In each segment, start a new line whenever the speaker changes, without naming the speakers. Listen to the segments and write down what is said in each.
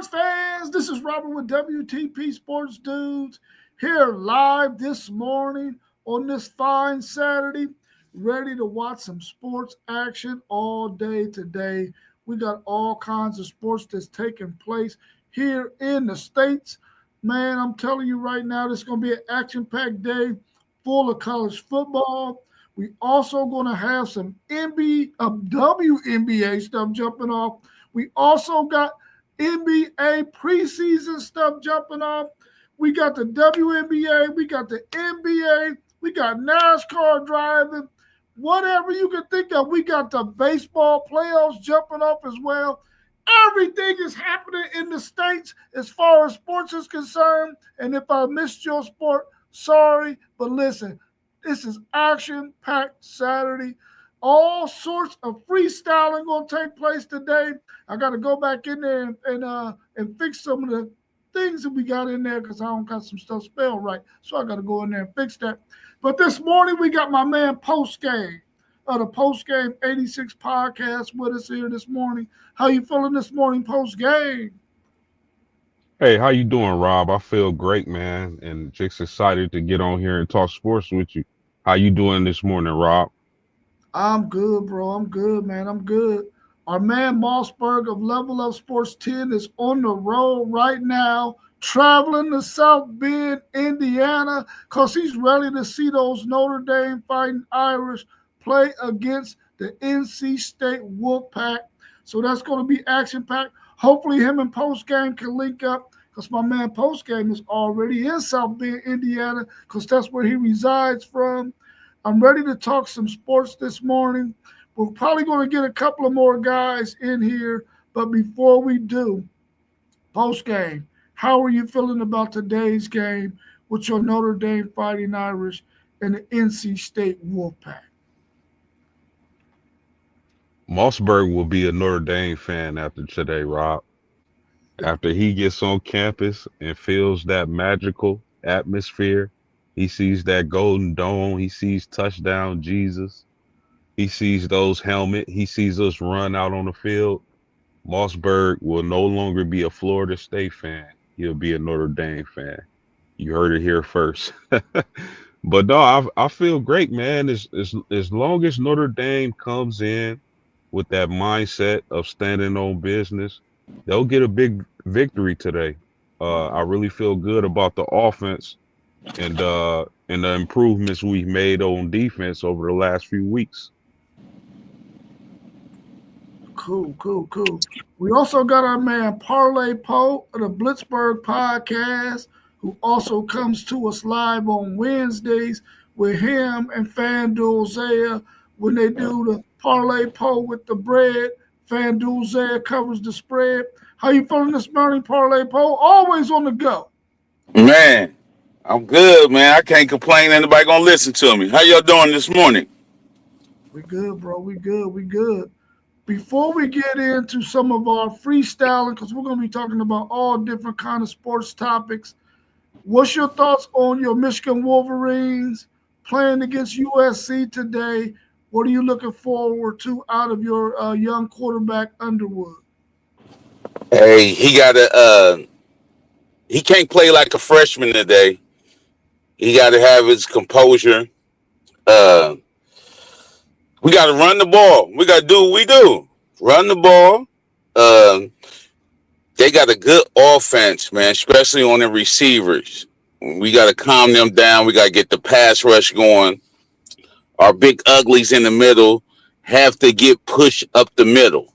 sports fans? This is Robert with WTP Sports Dudes here live this morning on this fine Saturday, ready to watch some sports action all day today. We got all kinds of sports that's taking place here in the States. Man, I'm telling you right now, this is going to be an action-packed day full of college football. We also going to have some WNBA stuff jumping off. We also got NBA preseason stuff jumping off. We got the WNBA, we got the NBA, we got NASCAR driving, whatever you can think of. We got the baseball playoffs jumping off as well. Everything is happening in the States as far as sports is concerned. And if I missed your sport, sorry, but listen, this is action-packed Saturday. All sorts of freestyling going to take place today. I got to go back in there and fix some of the things that we got in there because I don't got some stuff spelled right. So I got to go in there and fix that. But this morning we got my man Postgame of the Postgame 86 podcast with us here this morning. How you feeling this morning, Postgame?
Hey, how you doing, Rob? I feel great, man, and just excited to get on here and talk sports with you. How you doing this morning, Rob?
I'm good, bro. I'm good, man. I'm good. Our man Mossberg of Level Up Sports 10 is on the road right now, traveling to South Bend, Indiana, because he's ready to see those Notre Dame Fighting Irish play against the NC State Wolfpack. So that's going to be action-packed. Hopefully him and Postgame can link up because my man Postgame is already in South Bend, Indiana, because that's where he resides from. I'm ready to talk some sports this morning. We're probably going to get a couple of more guys in here. But before we do, Postgame, how are you feeling about today's game with your Notre Dame Fighting Irish and the NC State Wolfpack?
Mossberg will be a Notre Dame fan after today, Rob. After he gets on campus and feels that magical atmosphere, he sees that golden dome, he sees touchdown Jesus, he sees those helmets, he sees us run out on the field. Mossberg will no longer be a Florida State fan. He'll be a Notre Dame fan. You heard it here first. But no, I feel great, man. As long as Notre Dame comes in with that mindset of standing on business, they'll get a big victory today. I really feel good about the offense and the improvements we've made on defense over the last few weeks.
Cool. We also got our man Parlay Poe of the Blitzburg podcast, who also comes to us live on Wednesdays with him and FanDuel Zaya when they do the Parlay Poe with the bread. FanDuel Zaya covers the spread. How you feeling this morning, Parlay Poe? Always on the go.
Man, I'm good, man. I can't complain. Anybody gonna listen to me? How y'all doing this morning?
We good, bro. We good. Before we get into some of our freestyling, because we're going to be talking about all different kind of sports topics, what's your thoughts on your Michigan Wolverines playing against USC today? What are you looking forward to out of your young quarterback Underwood?
Hey, he can't play like a freshman today. He got to have his composure. Uh, we got to run the ball. We got to do what we do. Run the ball. They got a good offense, man, especially on the receivers. We got to calm them down. We got to get the pass rush going. Our big uglies in the middle have to get pushed up the middle.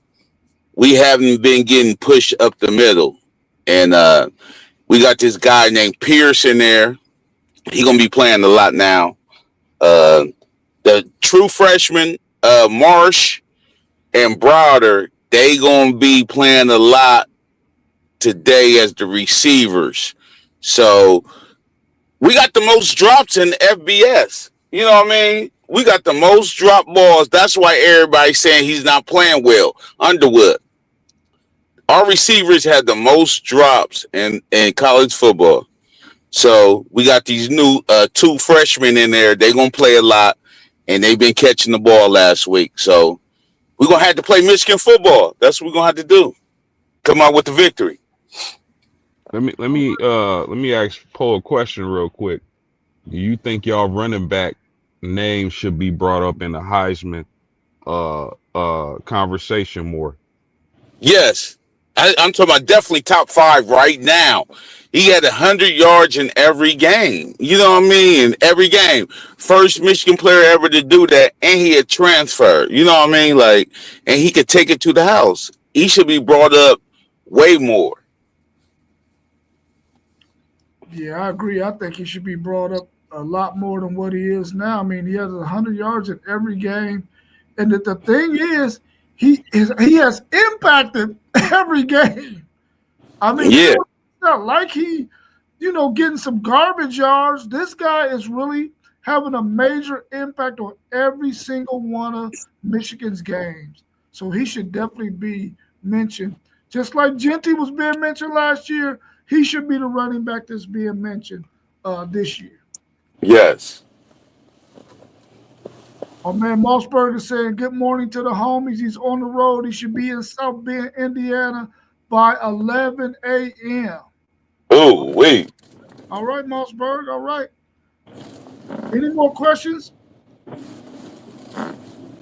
We haven't been getting pushed up the middle. And we got this guy named Pierce in there. He going to be playing a lot now. The true freshmen, Marsh and Browder, they going to be playing a lot today as the receivers. So we got the most drops in FBS. You know what I mean? We got the most drop balls. That's why everybody's saying he's not playing well. Underwood. Our receivers had the most drops in college football. So we got these new two freshmen in there. They're going to play a lot, and they've been catching the ball last week. So we're going to have to play Michigan football. That's what we're going to have to do. Come out with the victory.
let me ask Poe a question real quick. Do you think y'all running back names should be brought up in the Heisman conversation more?
Yes, I'm talking about definitely top 5 right now. He had 100 yards in every game. You know what I mean? In every game, first Michigan player ever to do that, and he had transferred. You know what I mean? Like, and he could take it to the house. He should be brought up way more.
Yeah, I agree. I think he should be brought up a lot more than what he is now. I mean, he has 100 yards in every game, and the thing is, he has impacted every game. I mean,
Yeah,
it's not like he, getting some garbage yards. This guy is really having a major impact on every single one of Michigan's games. So he should definitely be mentioned. Just like Genty was being mentioned last year, he should be the running back that's being mentioned this year.
yes.
Oh man, Mossberg is saying good morning to the homies. He's on the road. He should be in South Bend, Indiana by 11 a.m.
Oh, wait.
All right, Mossberg. All right. Any more questions?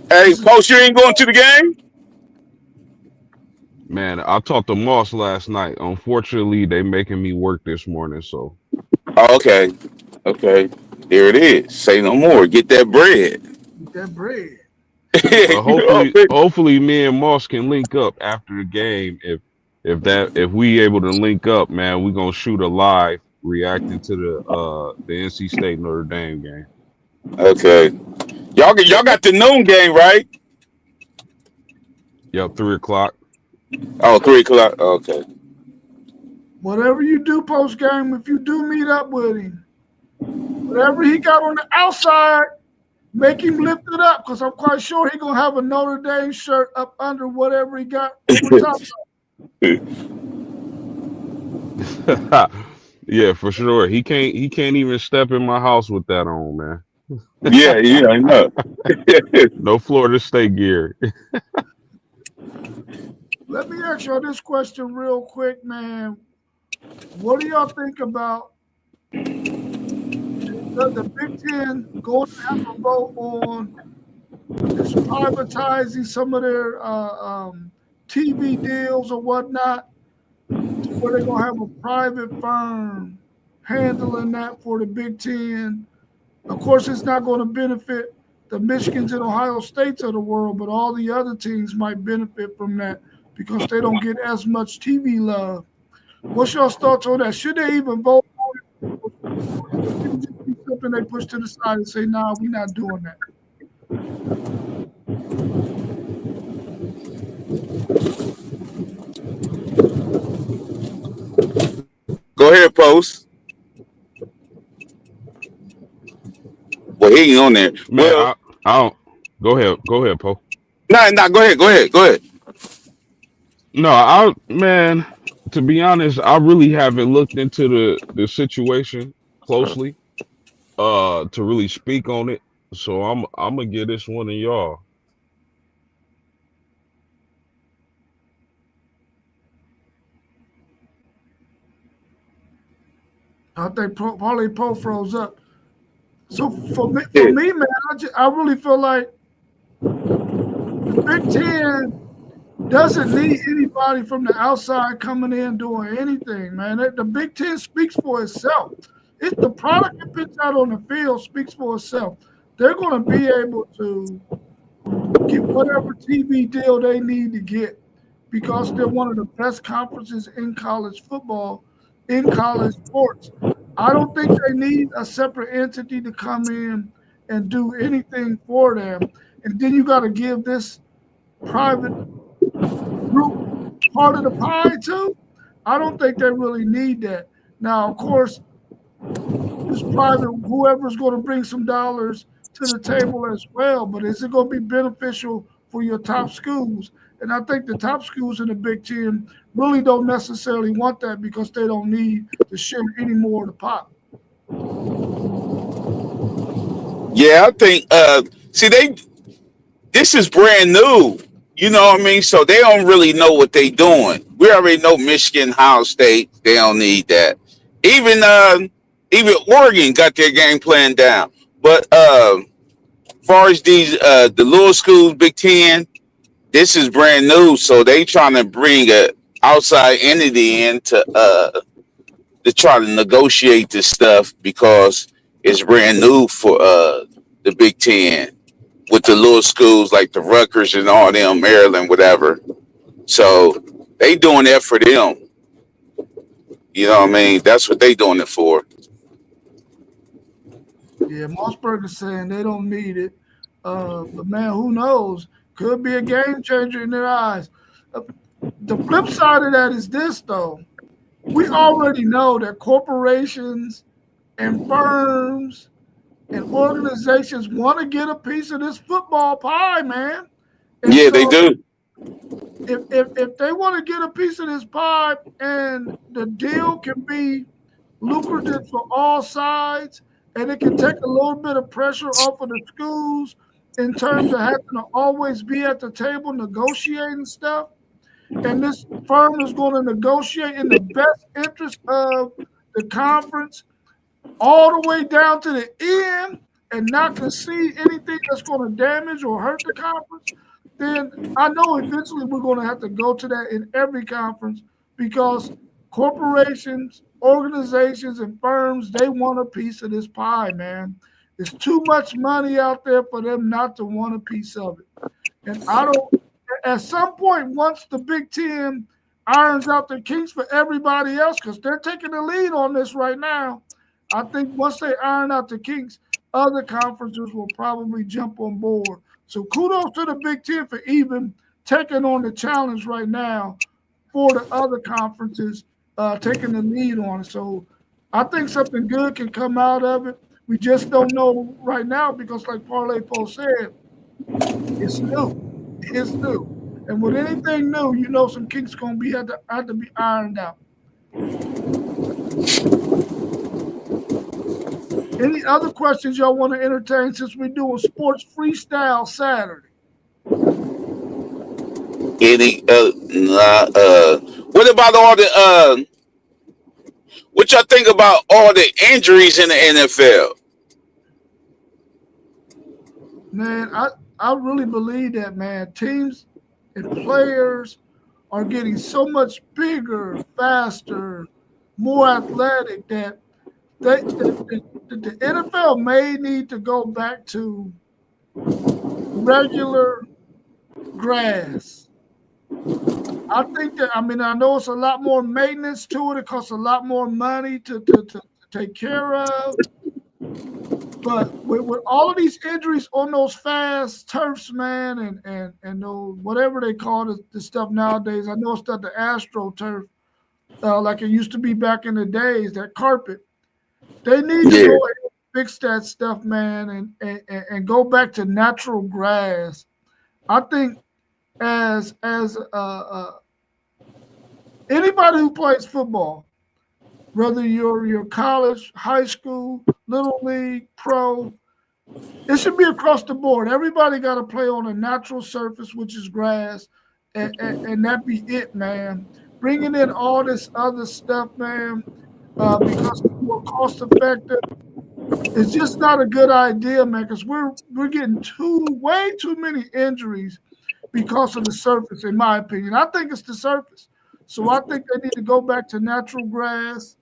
Hey, Post, you ain't going to the game?
Man, I talked to Moss last night. Unfortunately, they making me work this morning, so
Oh, okay. Okay. There it is. Say no more. Get that bread.
Eat that bread.
but hopefully me and Moss can link up after the game. If we able to link up, man, we gonna shoot a live reacting to the NC State Notre Dame game.
Okay. Y'all got the noon game, right?
Yep, 3 o'clock.
Oh, 3 o'clock. Okay.
Whatever you do post game, if you do meet up with him, whatever he got on the outside, make him lift it up because I'm quite sure he's gonna have a Notre Dame shirt up under whatever he got over top of.
Yeah, for sure. He can't even step in my house with that on, man.
Yeah, I know.
No Florida State gear.
Let me ask y'all this question real quick, man. What do y'all think about the Big Ten going to have a vote on this privatizing some of their TV deals or whatnot, where they're gonna have a private firm handling that for the Big Ten? Of course, it's not going to benefit the Michigans and Ohio States of the world, but all the other teams might benefit from that because they don't get as much TV love. What's your thoughts on that? Should they even vote on it? Or should it just be something they push to the side and say, "Nah, we're not doing that"?
Go ahead, Post. Well, he ain't on there.
Man,
Well,
I don't. Go ahead, Poe.
nah. Go ahead.
No, man. To be honest, I really haven't looked into the situation closely, to really speak on it. So I'm gonna give this one to y'all.
I think probably Poe froze up. So for me, man, I really feel like the Big Ten doesn't need anybody from the outside coming in doing anything, man. The Big Ten speaks for itself. It's the product it puts out on the field speaks for itself. They're going to be able to get whatever TV deal they need to get because they're one of the best conferences in college football, in college sports. I don't think they need a separate entity to come in and do anything for them. And then you got to give this private group part of the pie too. I don't think they really need that. Now, of course, this private, whoever's going to bring some dollars to the table as well, but is it going to be beneficial for your top schools? And I think the top schools in the Big Ten really don't necessarily want that because they don't need to share any more of the pot.
Yeah, I think. See, this is brand new. You know what I mean? So they don't really know what they doing. We already know Michigan, Ohio State. They don't need that. Even Oregon got their game plan down. But far as the little schools, Big Ten, this is brand new. So they trying to bring a outside entity in to try to negotiate this stuff because it's brand new for the Big Ten with the little schools like the Rutgers and all them, Maryland, whatever. So they doing that for them. You know what I mean? That's what they doing it for.
Yeah, Mossberg is saying they don't need it. But man, who knows? Could be a game changer in their eyes. The flip side of that is this, though. We already know that corporations and firms and organizations want to get a piece of this football pie, man. And
Yeah,
so
they do.
if they want to get a piece of this pie and the deal can be lucrative for all sides and it can take a little bit of pressure off of the schools in terms of having to always be at the table negotiating stuff, and this firm is going to negotiate in the best interest of the conference all the way down to the end and not concede anything that's going to damage or hurt the conference, then I know eventually we're going to have to go to that in every conference because corporations, organizations, and firms, they want a piece of this pie, man. There's too much money out there for them not to want a piece of it. And I don't, at some point, once the Big Ten irons out the kinks for everybody else, because they're taking the lead on this right now, I think once they iron out the kinks, other conferences will probably jump on board. So kudos to the Big Ten for even taking on the challenge right now for the other conferences taking the lead on it. So I think something good can come out of it. We just don't know right now because, like Parlay Post said, it's new. It's new. And with anything new, you know some kinks going to be have to be ironed out. Any other questions y'all want to entertain since we're doing Sports Freestyle Saturday?
What about all the what y'all think about all the injuries in the NFL?
Man, I really believe that, man. Teams and players are getting so much bigger, faster, more athletic that the NFL may need to go back to regular grass. I think that, I mean, I know it's a lot more maintenance to it. It costs a lot more money to take care of. But with all of these injuries on those fast turfs, man, and those whatever they call the stuff nowadays, I know it's not the AstroTurf like it used to be back in the days, that carpet. They need to go ahead and fix that stuff, man, and go back to natural grass. I think as anybody who plays football, whether you're college, high school, little league, pro, it should be across the board. Everybody got to play on a natural surface, which is grass, and that be it, man. Bringing in all this other stuff, man, because it's more cost effective, it's just not a good idea, man. Because we're getting way too many injuries because of the surface, in my opinion. I think it's the surface. So I think they need to go back to natural grass.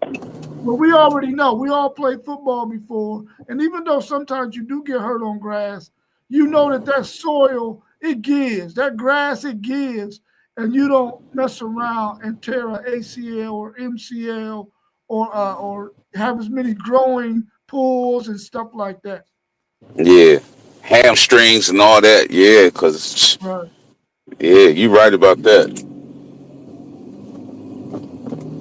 Well, we already know. We all played football before. And even though sometimes you do get hurt on grass, you know that soil, it gives. That grass, it gives. And you don't mess around and tear an ACL or MCL or have as many growing pools and stuff like that.
Yeah, hamstrings and all that. Yeah, because
Right.
yeah, you're right about that.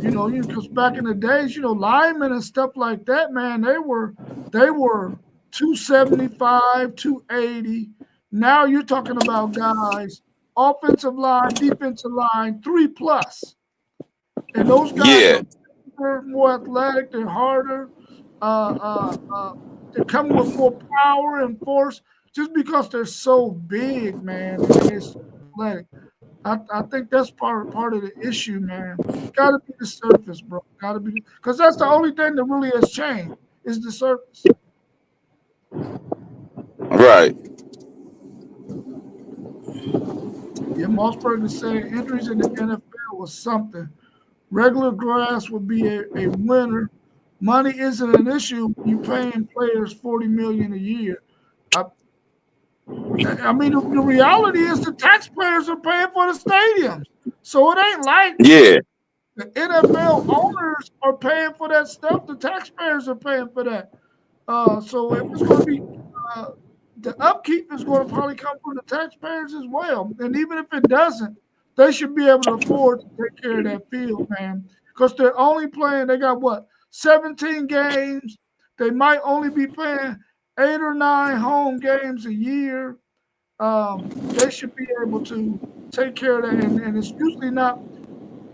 You know, because back in the days, linemen and stuff like that, man, they were 275, 280. Now you're talking about guys, offensive line, defensive line, 3+. And those guys are more athletic, they're harder, they come with more power and force just because they're so big, man. athletic. I think that's part of the issue, man. Got to be the surface, bro. Got to be because that's the only thing that really has changed is the surface.
Right.
Yeah, Mossberg is saying injuries in the NFL was something. Regular grass would be a winner. Money isn't an issue when you're paying players $40 million a year. I mean, the reality is the taxpayers are paying for the stadiums, so it ain't like
Yeah.
the NFL owners are paying for that stuff. The taxpayers are paying for that. So if it's going to be the upkeep is going to probably come from the taxpayers as well. And even if it doesn't, they should be able to afford to take care of that field, man. Because they're only playing, they got what, 17 games. They might only be playing 8 or 9 home games a year. They should be able to take care of that. And it's usually not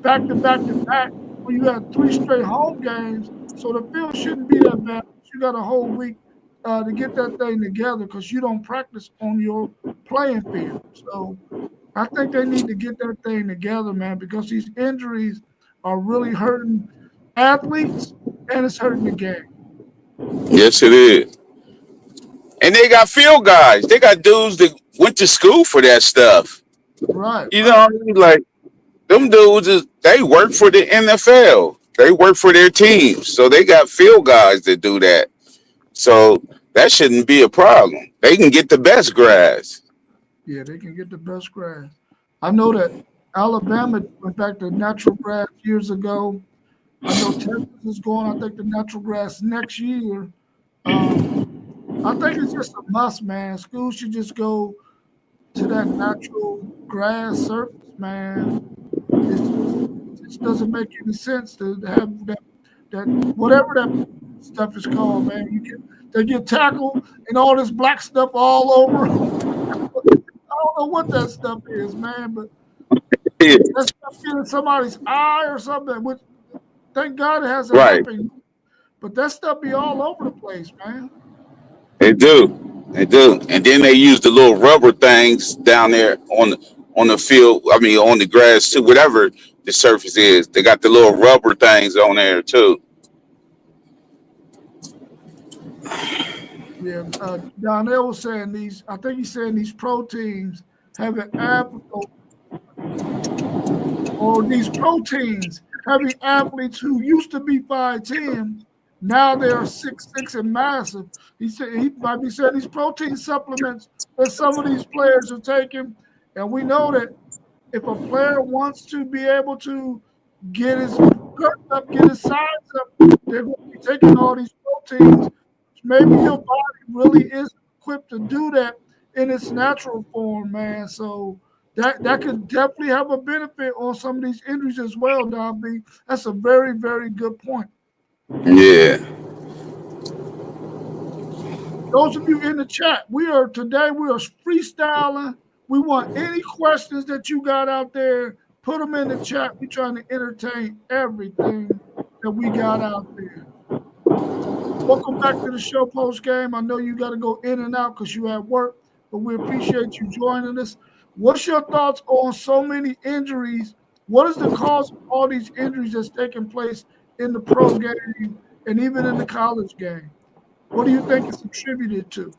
back to back to back when you have 3 straight home games. So the field shouldn't be that bad. You got a whole week to get that thing together because you don't practice on your playing field. So I think they need to get that thing together, man, because these injuries are really hurting athletes and it's hurting the game.
Yes, it is. And they got field guys. They got dudes that went to school for that stuff.
Right.
You know what I mean? Like them dudes, they work for the NFL. They work for their teams. So they got field guys that do that. So that shouldn't be a problem. They can get the best grass.
Yeah, they can get the best grass. I know that Alabama went back to natural grass years ago. I know Texas is going, I think, to natural grass next year. I think it's just a must, man. Schools should just go to that natural grass surface, man. It just doesn't make any sense to have that whatever that stuff is called, man. They get tackled and all this black stuff all over. I don't know what that stuff is, man, but
Yeah.
that stuff in somebody's eye or something. Which thank God it hasn't
Right.
happened, but that stuff be all over the place, man.
They do. They do. And then they use the little rubber things down there on the field. I mean, on the grass too. Whatever the surface is, they got the little rubber things on there too.
Yeah, Donnell was saying these. I think he's saying these proteins having or these proteins having athletes who used to be 5'10", now they are 6'6" and massive. He said he might be saying these protein supplements that some of these players are taking, and we know that if a player wants to be able to get his gut up, get his size up, they're going to be taking all these proteins. Maybe your body really is equipped to do that in its natural form, man. So that could definitely have a benefit on some of these injuries as well, Don B. That's a very, very good point.
Yeah.
Those of you in the chat, we are freestyling. We want any questions that you got out there, put them in the chat. We're trying to entertain everything that we got out there. Welcome back to the show post game. I know you got to go in and out because you're at work, but we appreciate you joining us. What's your thoughts on so many injuries? What is the cause of all these injuries that's taking place in the pro game and even in the college game? What do you think it's attributed to?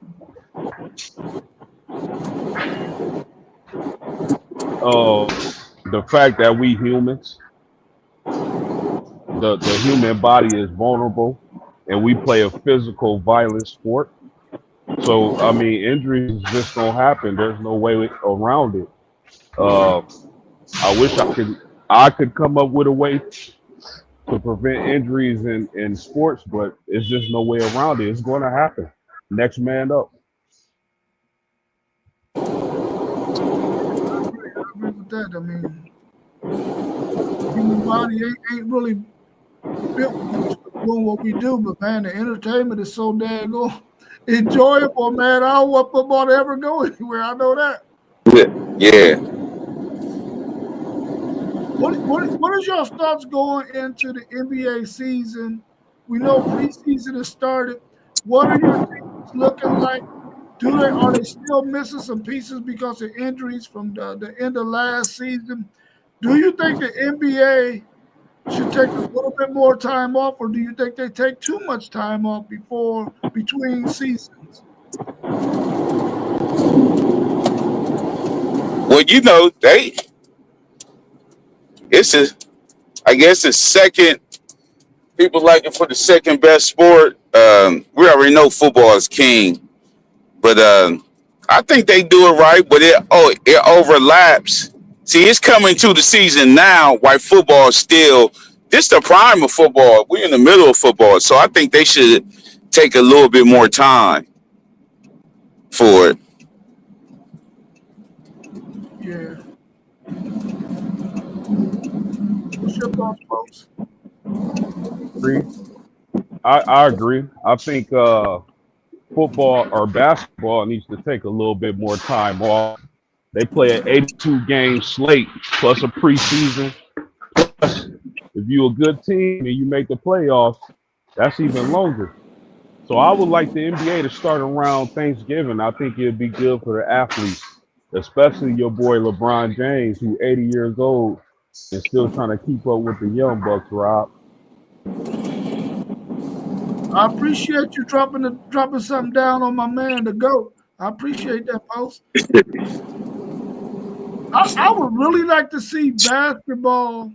The fact that we humans, the human body is vulnerable, and we play a physical, violent sport. So I mean, injuries is just gonna happen. There's no way around it. I wish I could come up with a way to prevent injuries in sports, but it's just no way around it. It's going to happen. Next man up.
I agree with that. I mean, human body ain't really built for doing what we do, but man, the entertainment is so daggone enjoyable, man. I don't want football to ever go anywhere. I know that.
Yeah.
What is your thoughts going into the NBA season? We know preseason has started. What are your teams looking like? Are they still missing some pieces because of injuries from the end of last season? Do you think the NBA should take a little bit more time off, or do you think they take too much time off between seasons?
Well, I guess the second people like it for the second best sport. We already know football is king, but I think they do it right. But it overlaps. See, it's coming to the season now. While football is still this the prime of football. We're in the middle of football, so I think they should take a little bit more time for it.
Yeah. What's your thoughts, folks?
Agree. I agree. I think football or basketball needs to take a little bit more time off. They play an 82 game slate plus a preseason. Plus, if you're a good team and you make the playoffs, that's even longer. So I would like the NBA to start around Thanksgiving. I think it'd be good for the athletes, especially your boy LeBron James, who's 80 years old and still trying to keep up with the young bucks, Rob.
I appreciate you dropping something down on my man, the GOAT. I appreciate that, post. I would really like to see basketball,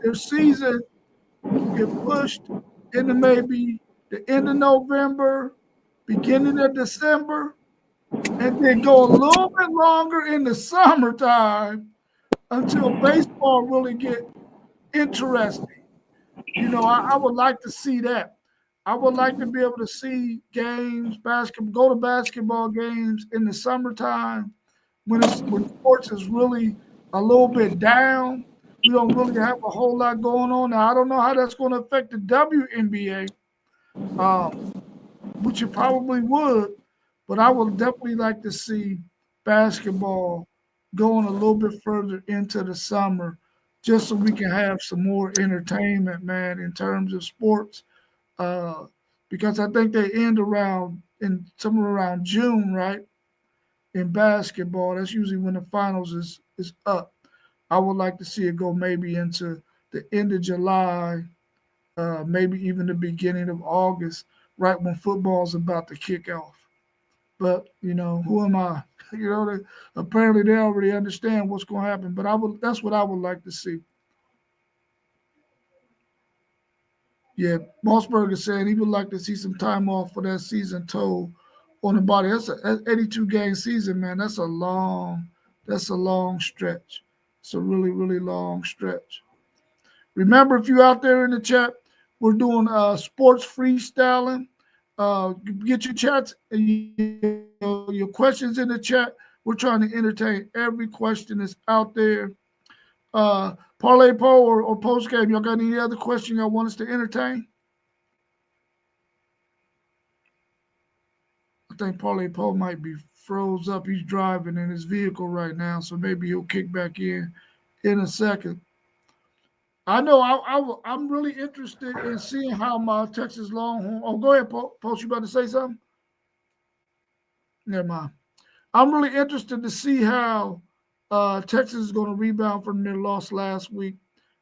their season get pushed into maybe the end of November, beginning of December, and then go a little bit longer in the summertime until baseball really get interesting. I would like to see that. I would like to be able to see games, go to basketball games in the summertime when sports is really a little bit down. We don't really have a whole lot going on. Now, I don't know how that's going to affect the WNBA, which it probably would, but I would definitely like to see basketball going a little bit further into the summer just so we can have some more entertainment, man, in terms of sports. Because I think they end somewhere around June, right? In basketball, that's usually when the finals is up. I would like to see it go maybe into the end of July, maybe even the beginning of August, right when football's about to kick off. But who am I? Apparently they already understand what's going to happen. But that's what I would like to see. Yeah, Mossberg is saying he would like to see some time off for that season toll on the body. That's an 82 game season, man. That's a long stretch. It's a really, really long stretch. Remember, if you're out there in the chat, we're doing sports freestyling. Get your chats, your questions in the chat. We're trying to entertain every question that's out there. Parlay poll or post game, y'all got any other question y'all want us to entertain? I think Parlay poll might be froze up. He's driving in his vehicle right now, so maybe he'll kick back in a second. I know I'm really interested in seeing how my Texas Longhorn. Oh, go ahead, Post. You about to say something? Never mind. I'm really interested to see how Texas is going to rebound from their loss last week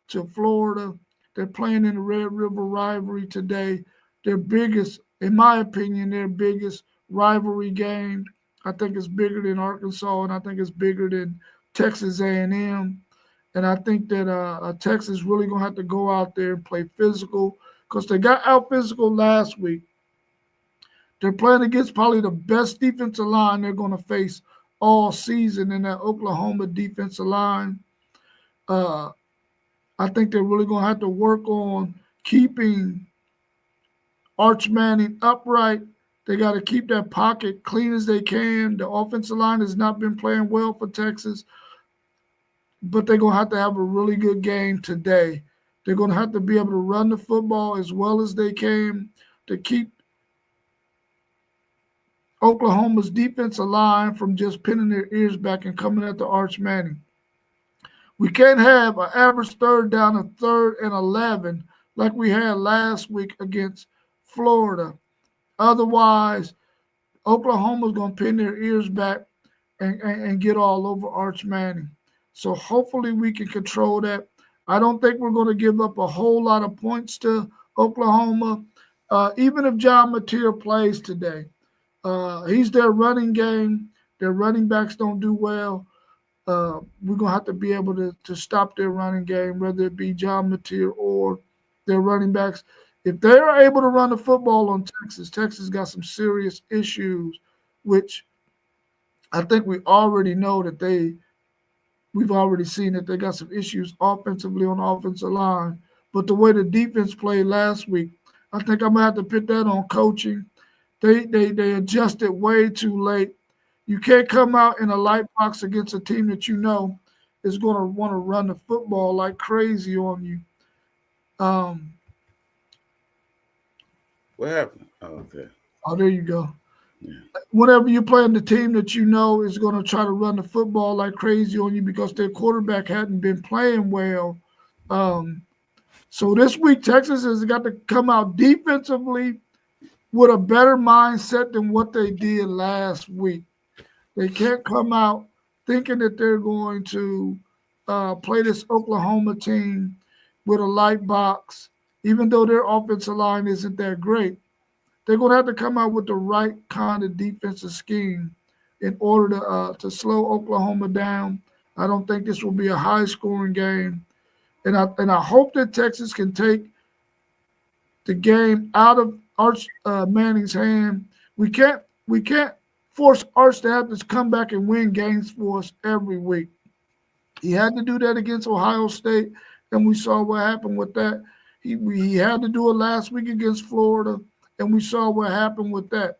to Florida. They're playing in the Red River rivalry today. Their biggest, in my opinion, their biggest rivalry game. I think it's bigger than Arkansas, and I think it's bigger than Texas A&M. And I think that Texas really going to have to go out there and play physical because they got out physical last week. They're playing against probably the best defensive line they're going to face all season in that Oklahoma defensive line. I think they're really going to have to work on keeping Arch Manning upright. They got to keep that pocket clean as they can. The offensive line has not been playing well for Texas, but they're going to have a really good game today. They're going to have to be able to run the football as well as they can to keep Oklahoma's defensive line from just pinning their ears back and coming at the Arch Manning. We can't have an average third down and 3rd and 11 like we had last week against Florida. Otherwise, Oklahoma's going to pin their ears back and get all over Arch Manning. So hopefully we can control that. I don't think we're going to give up a whole lot of points to Oklahoma, even if John Mateer plays today. He's their running game. Their running backs don't do well. We're going to have to be able to stop their running game, whether it be John Mateer or their running backs. If they are able to run the football on Texas got some serious issues, which I think we already know that we've already seen that they got some issues offensively on the offensive line. But the way the defense played last week, I think I'm going to have to put that on coaching. They adjusted way too late. You can't come out in a light box against a team that you know is going to want to run the football like crazy on you.
What happened? Oh, okay.
Oh, there you go.
Yeah.
Whenever you're playing the team that you know is going to try to run the football like crazy on you because their quarterback hadn't been playing well. So this week, Texas has got to come out defensively with a better mindset than what they did last week. They can't come out thinking that they're going to play this Oklahoma team with a light box, even though their offensive line isn't that great. They're going to have to come out with the right kind of defensive scheme in order to slow Oklahoma down. I don't think this will be a high-scoring game. And I hope that Texas can take the game out of Arch Manning's hand. We can't force Arch to have to come back and win games for us every week. He had to do that against Ohio State, and we saw what happened with that. He had to do it last week against Florida, and we saw what happened with that.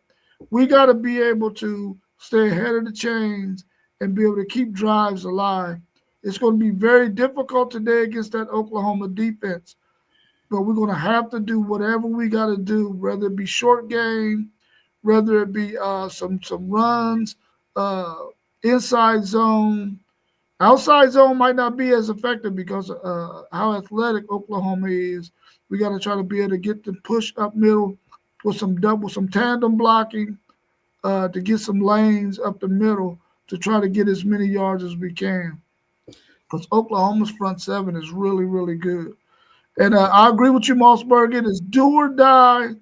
We got to be able to stay ahead of the chains and be able to keep drives alive. It's going to be very difficult today against that Oklahoma defense, but we're going to have to do whatever we got to do, whether it be short game, whether it be some runs, inside zone. Outside zone might not be as effective because how athletic Oklahoma is. We got to try to be able to get the push up middle with some tandem blocking to get some lanes up the middle to try to get as many yards as we can. Because Oklahoma's front seven is really, really good. And I agree with you, Mossberg. It is do or die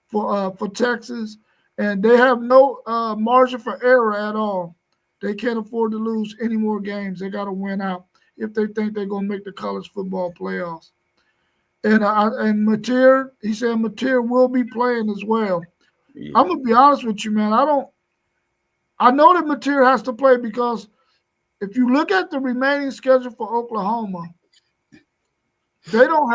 for Texas. And they have no margin for error at all. They can't afford to lose any more games. They got to win out if they think they're going to make the college football playoffs. And Mateer, he said Mateer will be playing as well. Yeah. I'm going to be honest with you, man. I know that Mateer has to play because if you look at the remaining schedule for Oklahoma, they don't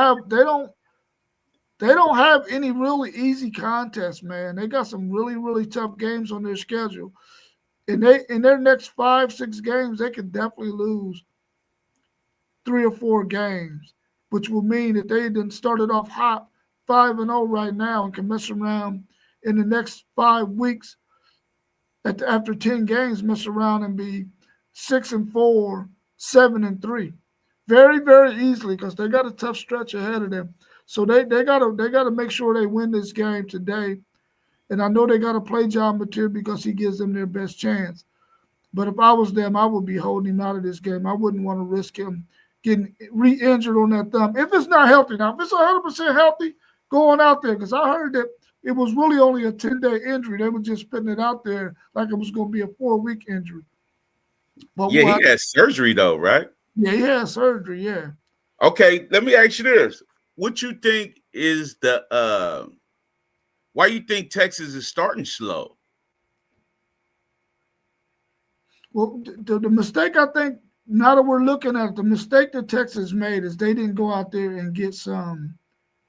have any really easy contests, man. They got some really, really tough games on their schedule. In their next 5-6 games, they could definitely lose 3 or 4 games, which will mean that they done started off hot 5-0 right now and can mess around in the next 5 weeks after 10 games, mess around and be 6-4, 7-3. Very, very easily because they got a tough stretch ahead of them. So they gotta make sure they win this game today. And I know they got to play John Mateer because he gives them their best chance. But if I was them, I would be holding him out of this game. I wouldn't want to risk him getting re-injured on that thumb. If it's not healthy now, if it's 100% healthy, going out there, because I heard that it was really only a 10-day injury. They were just putting it out there like it was going to be a 4-week injury.
But yeah, he had surgery though, right?
Yeah, he had surgery, yeah.
Okay, let me ask you this. What you think is the why you think Texas is starting slow?
Well, the mistake I think, now that we're looking at it, the mistake that Texas made is they didn't go out there and get some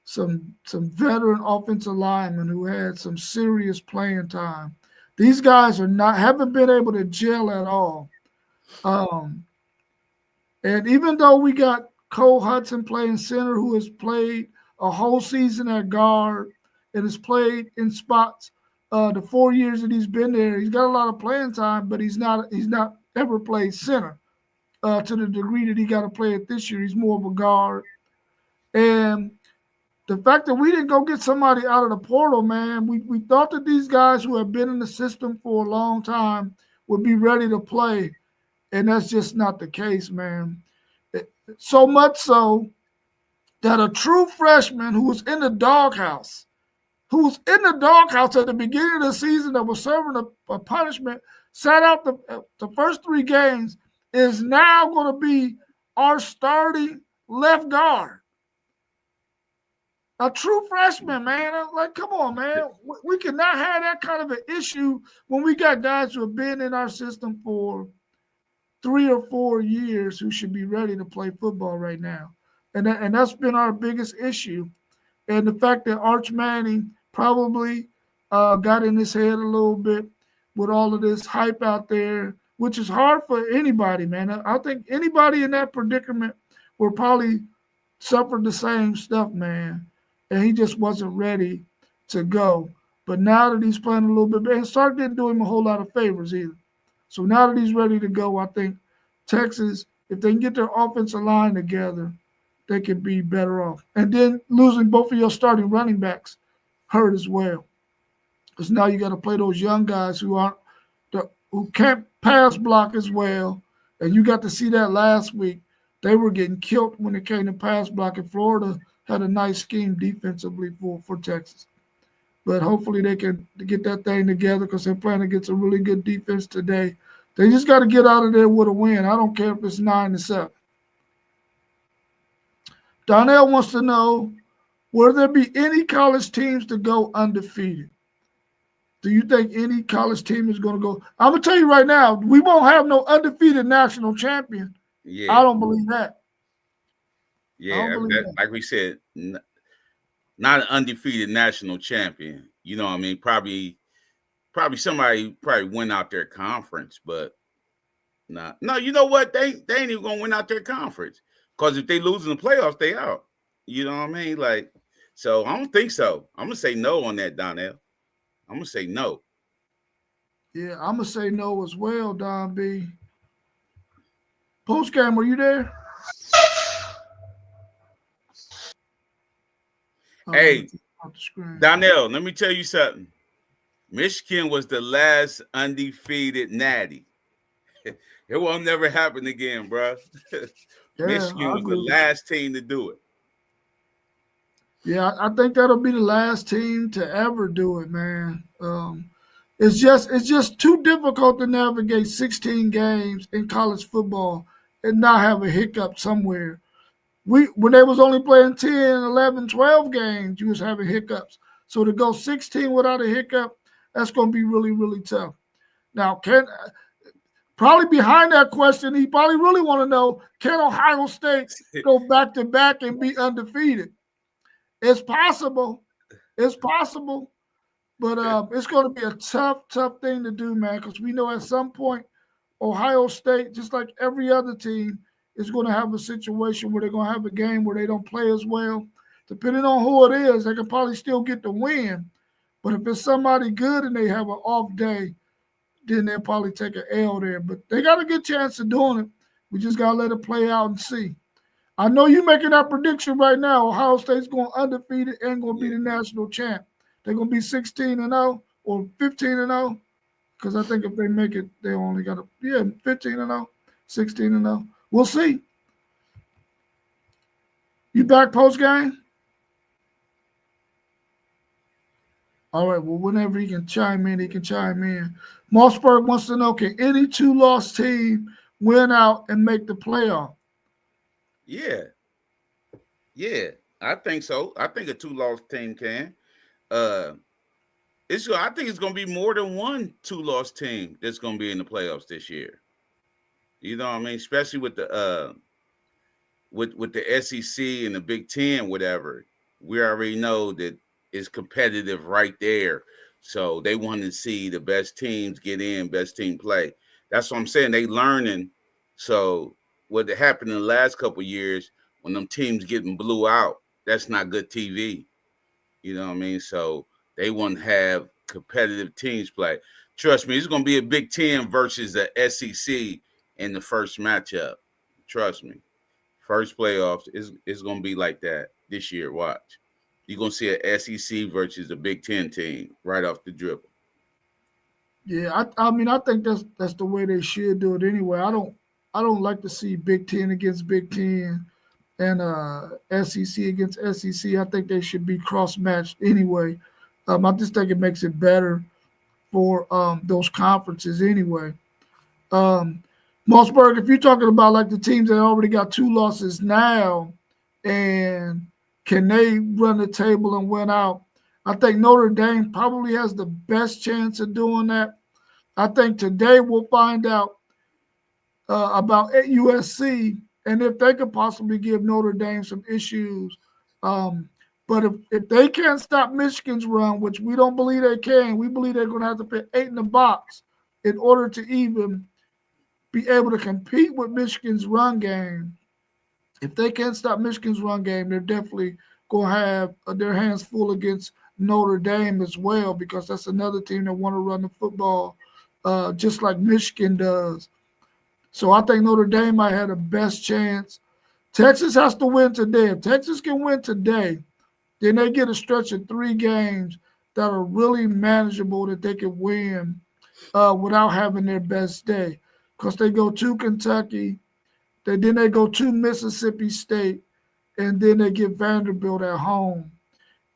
veteran offensive linemen who had some serious playing time. These guys haven't been able to gel at all. And even though we got Cole Hudson playing center, who has played a whole season at guard, and has played in spots the 4 years that he's been there. He's got a lot of playing time, but he's not ever played center to the degree that he got to play it this year. He's more of a guard. And the fact that we didn't go get somebody out of the portal, man, we thought that these guys who have been in the system for a long time would be ready to play, and that's just not the case, man. So much so that a true freshman who was in the doghouse, at the beginning of the season that was serving a punishment, sat out the first 3 games, is now going to be our starting left guard. A true freshman, man. Like, come on, man. We cannot have that kind of an issue when we got guys who have been in our system for 3 or 4 years who should be ready to play football right now. And that's been our biggest issue. And the fact that Arch Manning probably got in his head a little bit with all of this hype out there, which is hard for anybody, man. I think anybody in that predicament will probably suffer the same stuff, man. And he just wasn't ready to go. But now that he's playing a little bit better, and Sark didn't do him a whole lot of favors either. So now that he's ready to go, I think Texas, if they can get their offensive line together, they could be better off. And then losing both of your starting running backs hurt as well. Because now you got to play those young guys who can't pass block as well. And you got to see that last week. They were getting killed when it came to pass block, and Florida had a nice scheme defensively for Texas. But hopefully they can get that thing together because they're playing against a really good defense today. They just got to get out of there with a win. I don't care if it's 9-7. Donnell wants to know, will there be any college teams to go undefeated? Do you think any college team is going to go? I'm going to tell you right now, we won't have no undefeated national champion.
Yeah.
I don't believe that.
Yeah, like we said, not an undefeated national champion. You know what I mean? Probably somebody win out their conference, but no, you know what? They ain't even gonna win out their conference. Because if they lose in the playoffs, they out. You know what I mean? Like, so I don't think so. I'm gonna say no on that, Donnell. I'm gonna say no.
Yeah, I'm gonna say no as well, Don B. Post game, were you there?
Hey, Donnell, let me tell you something. Michigan was the last undefeated natty. It won't never happen again, bro.
Yeah,
Michigan was the last team to do it.
Yeah, I think that'll be the last team to ever do it, man. It's just too difficult to navigate 16 games in college football and not have a hiccup somewhere. When they was only playing 10, 11, 12 games, you was having hiccups. So to go 16 without a hiccup, that's going to be really, really tough. Now, probably behind that question, he probably really want to know, can Ohio State go back-to-back and be undefeated? It's possible. It's possible. But it's going to be a tough thing to do, man, because we know at some point Ohio State, just like every other team, is going to have a situation where they're going to have a game where they don't play as well. Depending on who it is, they can probably still get the win. But if it's somebody good and they have an off day, then they'll probably take an L there. But they got a good chance of doing it. We just got to let it play out and see. I know you're making that prediction right now. Ohio State's going undefeated and going to be the national champ. They're going to be 16-0 or 15-0. Because I think if they make it, they only got 15-0, 16-0. We'll see. You back post game? All right. Well, whenever he can chime in, he can chime in. Mossberg wants to know, can any 2-loss team win out and make the playoff?
Yeah, I think so. I think a 2-loss team can. I think it's going to be more than one 2-loss team that's going to be in the playoffs this year. You know what I mean? Especially with the with the SEC and the Big Ten, whatever. We already know that it's competitive right there. So they want to see the best teams get in, best team play. That's what I'm saying. They learning. So what happened in the last couple of years when them teams getting blew out, that's not good TV. You know what I mean? So they want to have competitive teams play. Trust me, it's going to be a Big Ten versus the SEC in the first matchup. Trust me. First playoffs is going to be like that this year. Watch. you're gonna see an SEC versus a Big Ten team right off the dribble.
Yeah, I mean, I think that's the way they should do it anyway. I don't like to see Big Ten against Big Ten and SEC against SEC. I think they should be cross matched anyway. I just think it makes it better for those conferences anyway. Mossberg, if you're talking about like the teams that already got 2 losses now, and can they run the table and win out? I think Notre Dame probably has the best chance of doing that. I think today we'll find out about USC and if they could possibly give Notre Dame some issues. But if they can't stop Michigan's run, which we don't believe they can, we believe they're going to have to put 8 in the box in order to even be able to compete with Michigan's run game. If they can't stop Michigan's run game, they're definitely going to have their hands full against Notre Dame as well, because that's another team that want to run the football just like Michigan does. So I think Notre Dame might have the best chance. Texas has to win today. If Texas can win today, then they get a stretch of 3 games that are really manageable that they can win without having their best day. Because they go to Kentucky, then they go to Mississippi State, and then they get Vanderbilt at home.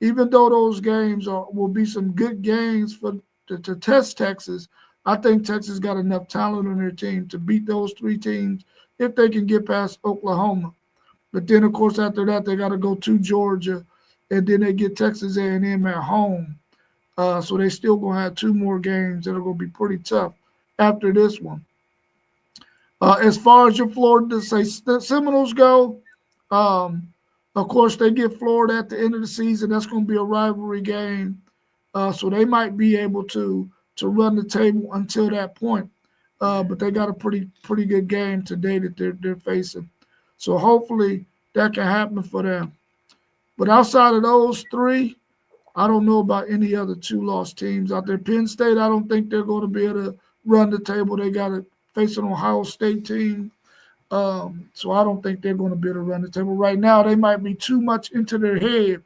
Even though those games will be some good games to test Texas, I think Texas got enough talent on their team to beat those 3 teams if they can get past Oklahoma. But then, of course, after that, they got to go to Georgia, and then they get Texas A&M at home. So they still going to have 2 more games that are going to be pretty tough after this one. As far as your Florida Seminoles go, of course, they get Florida at the end of the season. That's going to be a rivalry game. So they might be able to run the table until that point. But they got a pretty good game today that they're facing. So hopefully that can happen for them. But outside of those 3, I don't know about any other 2-loss teams out there. Penn State, I don't think they're going to be able to run the table. They got to face an Ohio State team. So I don't think they're going to be able to run the table. Right now, they might be too much into their head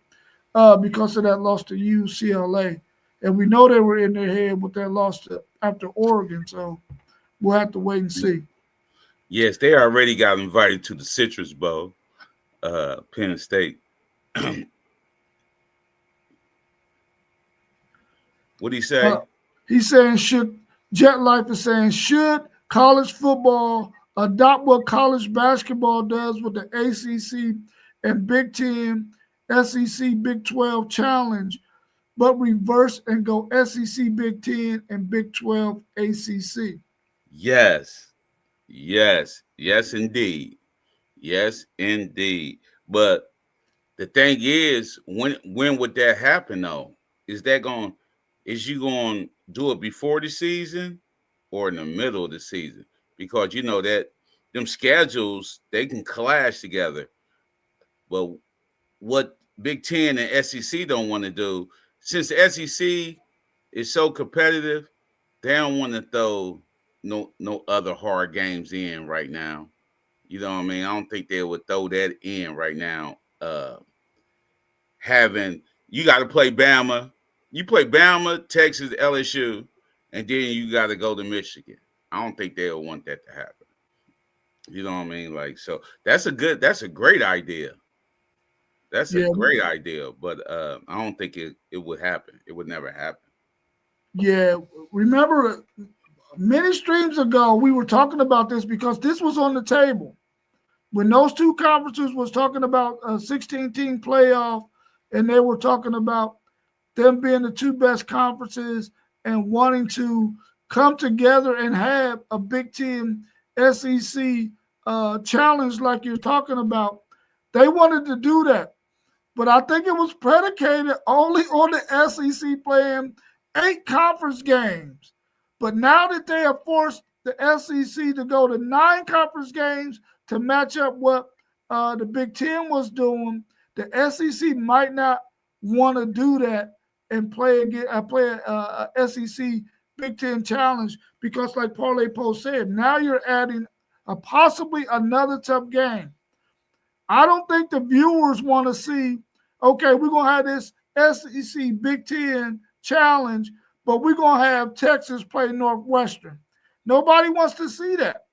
because of that loss to UCLA. And we know they were in their head with that loss after Oregon. So we'll have to wait and see.
Yes, they already got invited to the Citrus Bowl, Penn State. What did he say?
He's saying Jet Life is saying, should college football adopt what college basketball does with the ACC and Big Ten, SEC, Big 12 challenge, but reverse and go SEC, Big Ten, and Big 12 ACC?
Yes, indeed. Yes, indeed. But the thing is, when would that happen though? Is you going to do it before the season or in the middle of the season? Because you know that them schedules, they can clash together. But what Big Ten and SEC don't want to do, since the SEC is so competitive, they don't want to throw no other hard games in right now. You know what I mean? I don't think they would throw that in right now. You got to play Bama. You play Bama, Texas, LSU, and then you got to go to Michigan. I don't think they'll want that to happen. You know what I mean? Like, so that's a great idea. That's a great idea, but I don't think it would happen. It would never happen.
Yeah, remember many streams ago we were talking about this because this was on the table when those 2 conferences was talking about a 16-team playoff, and they were talking about them being the 2 best conferences and wanting to come together and have a Big Ten SEC challenge like you're talking about. They wanted to do that. But I think it was predicated only on the SEC playing 8 conference games. But now that they have forced the SEC to go to 9 conference games to match up what the Big Ten was doing, the SEC might not want to do that and play a SEC Big Ten challenge because, like Parlay Post said, now you're adding possibly another tough game. I don't think the viewers want to see okay, we're going to have this SEC Big Ten challenge, but we're going to have Texas play Northwestern. Nobody wants to see that.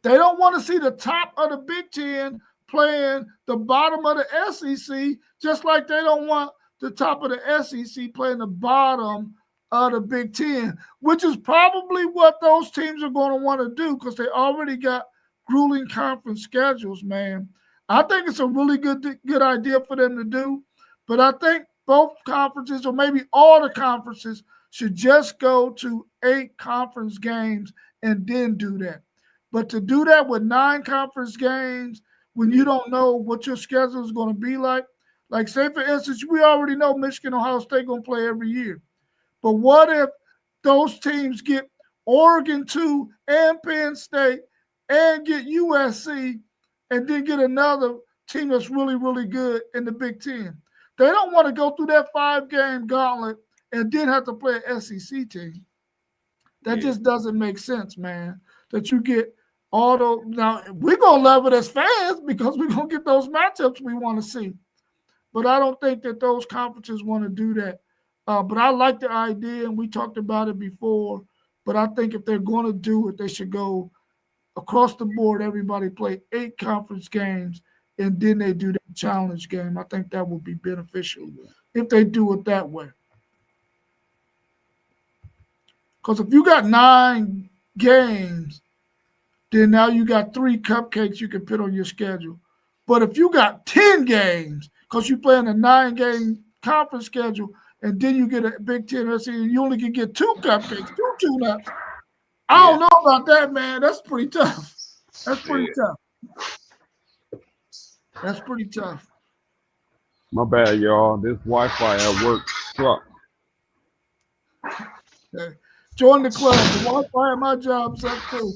They don't want to see the top of the Big Ten playing the bottom of the SEC, just like they don't want the top of the SEC playing the bottom of the Big Ten, which is probably what those teams are going to want to do because they already got grueling conference schedules, man. I think it's a really good idea for them to do, but I think both conferences or maybe all the conferences should just go to 8 conference games and then do that. But to do that with 9 conference games when you don't know what your schedule is going to be like say, for instance, we already know Michigan, Ohio State going to play every year. But what if those teams get Oregon 2 and Penn State and get USC and then get another team that's really, really good in the Big Ten? They don't want to go through that 5-game gauntlet and then have to play an SEC team. That just doesn't make sense, man, that you get all those. Now, we're going to love it as fans because we're going to get those matchups we want to see. But I don't think that those conferences want to do that. But I like the idea, and we talked about it before. But I think if they're going to do it, they should go across the board. Everybody play 8 conference games, and then they do the challenge game. I think that would be beneficial if they do it that way. Because if you got 9 games, then now you got 3 cupcakes you can put on your schedule. But if you got 10 games, because you play in a 9-game conference schedule, and then you get a Big Ten and you only can get 2 cupcakes, 2 tune-ups. I don't know about that, man. That's pretty tough. That's pretty tough. That's pretty tough.
My bad, y'all. This Wi-Fi at work sucks.
Okay. Join the club. The Wi-Fi at my job sucks too.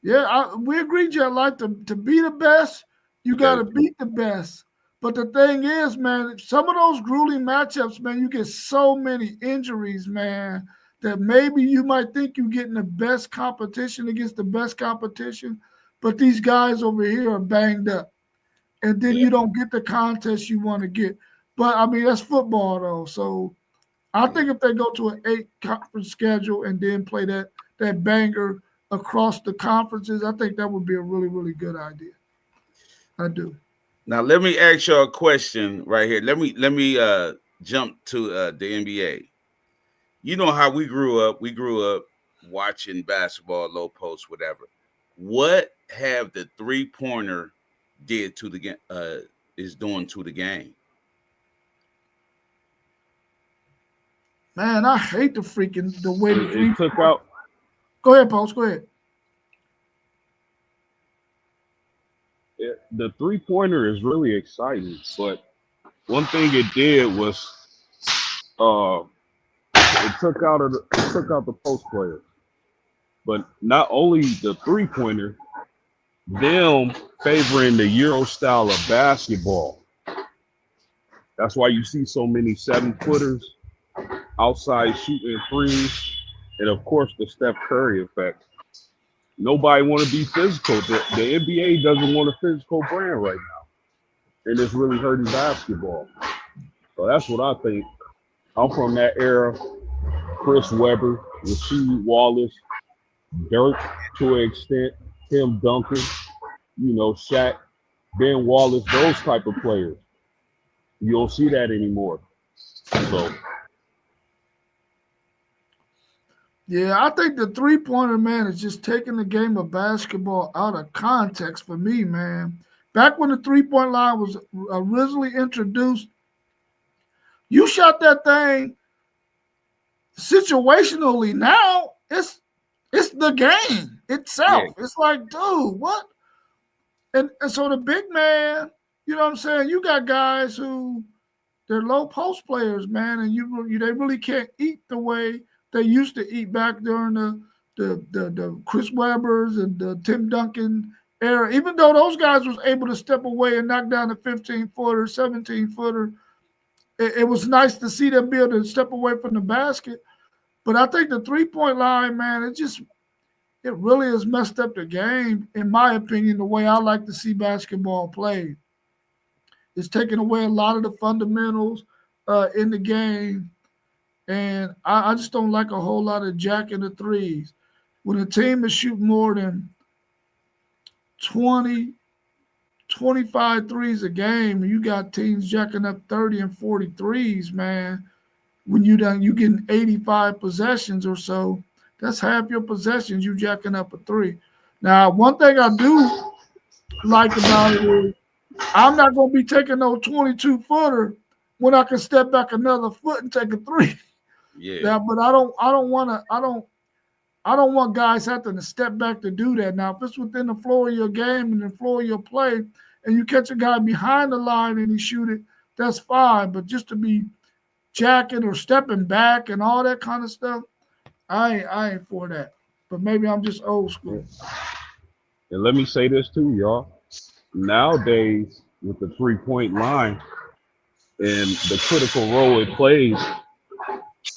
Yeah, we agreed, Jet Life, to be the best, you got to beat the best. But the thing is, man, some of those grueling matchups, man, you get so many injuries, man, that maybe you might think you're getting the best competition against the best competition, but these guys over here are banged up. And then you don't get the contest you want to get. But, I mean, that's football, though. So I think if they go to an 8-conference schedule and then play that banger across the conferences, I think that would be a really, really good idea. I do.
Now let me ask you a question right here. Let me jump to the NBA. You know how we grew up. We grew up watching basketball, low post, whatever. What have the 3-pointer did to the game? Is doing to the game?
Man, I hate the way the
It took out.
Go ahead, Post. Go ahead.
The 3-pointer is really exciting, but one thing it did was it took out the post players. But not only the 3-pointer, them favoring the Euro style of basketball. That's why you see so many 7-footers outside shooting threes, and of course the Steph Curry effect. Nobody want to be physical. The NBA doesn't want a physical brand right now, and it's really hurting basketball. So that's what I think. I'm from that era. Chris Webber, Rasheed Wallace, Dirk to an extent, Tim Duncan, Shaq, Ben Wallace, those type of players. You don't see that anymore. So.
Yeah, I think the 3-pointer, man, is just taking the game of basketball out of context for me, man. Back when the 3-point line was originally introduced, you shot that thing situationally. Now it's the game itself. Yeah. It's like, dude, what? And so the big man, you know what I'm saying? You got guys who they're low post players, man, and they really can't eat the way they used to eat back during the Chris Webbers and the Tim Duncan era. Even though those guys was able to step away and knock down a 15-footer, 17-footer, it was nice to see them be able to step away from the basket. But I think the 3-point line, man, it really has messed up the game, in my opinion, the way I like to see basketball played. It's taken away a lot of the fundamentals in the game. And I just don't like a whole lot of jacking the threes. When a team is shooting more than 20, 25 threes a game, and you got teams jacking up 30 and 40 threes, man, when you getting 85 possessions or so, that's half your possessions you jacking up a three. Now, one thing I do like about it is I'm not going to be taking no 22-footer when I can step back another foot and take a three.
Yeah.
But I don't want guys having to step back to do that. Now, if it's within the floor of your game and the floor of your play, and you catch a guy behind the line and he shoot it, that's fine. But just to be jacking or stepping back and all that kind of stuff, I ain't for that. But maybe I'm just old school.
And let me say this too, y'all. Nowadays, with the 3-point line and the critical role it plays,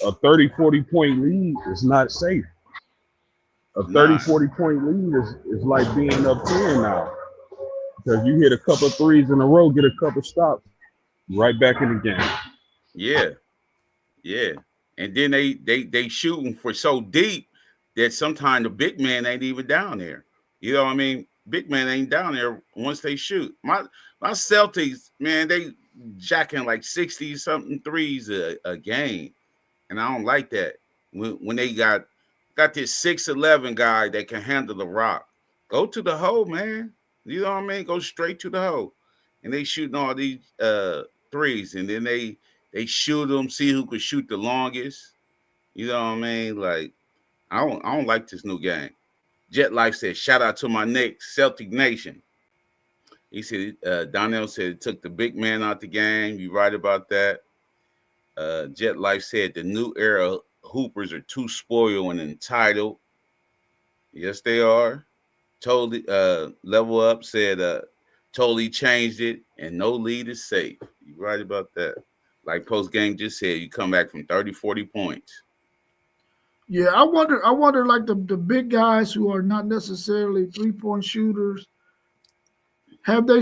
a 30, 40-point lead is not safe. A 30, 40-point lead is like being up 10 now. Because you hit a couple threes in a row, get a couple stops, right back in the game.
Yeah. Yeah. And then they shooting for so deep that sometimes the big man ain't even down there. You know what I mean? Big man ain't down there once they shoot. My Celtics, man, they jacking like 60-something threes a game. And I don't like that. When they got this 6'11" guy that can handle the rock. Go to the hole, man. You know what I mean? Go straight to the hole. And they shooting all these threes. And then they shoot them, see who can shoot the longest. You know what I mean? Like, I don't like this new game. Jet Life said, shout out to my Knicks, Celtic Nation. He said, Donnell said it took the big man out the game. You right about that. Jet Life said the new era Hoopers are too spoiled and entitled. Yes, they are. Totally. Level Up said totally changed it and no lead is safe. You right about that. Like post game just said, you come back from 30, 40 points.
Yeah, I wonder like the big guys who are not necessarily 3-point shooters, have they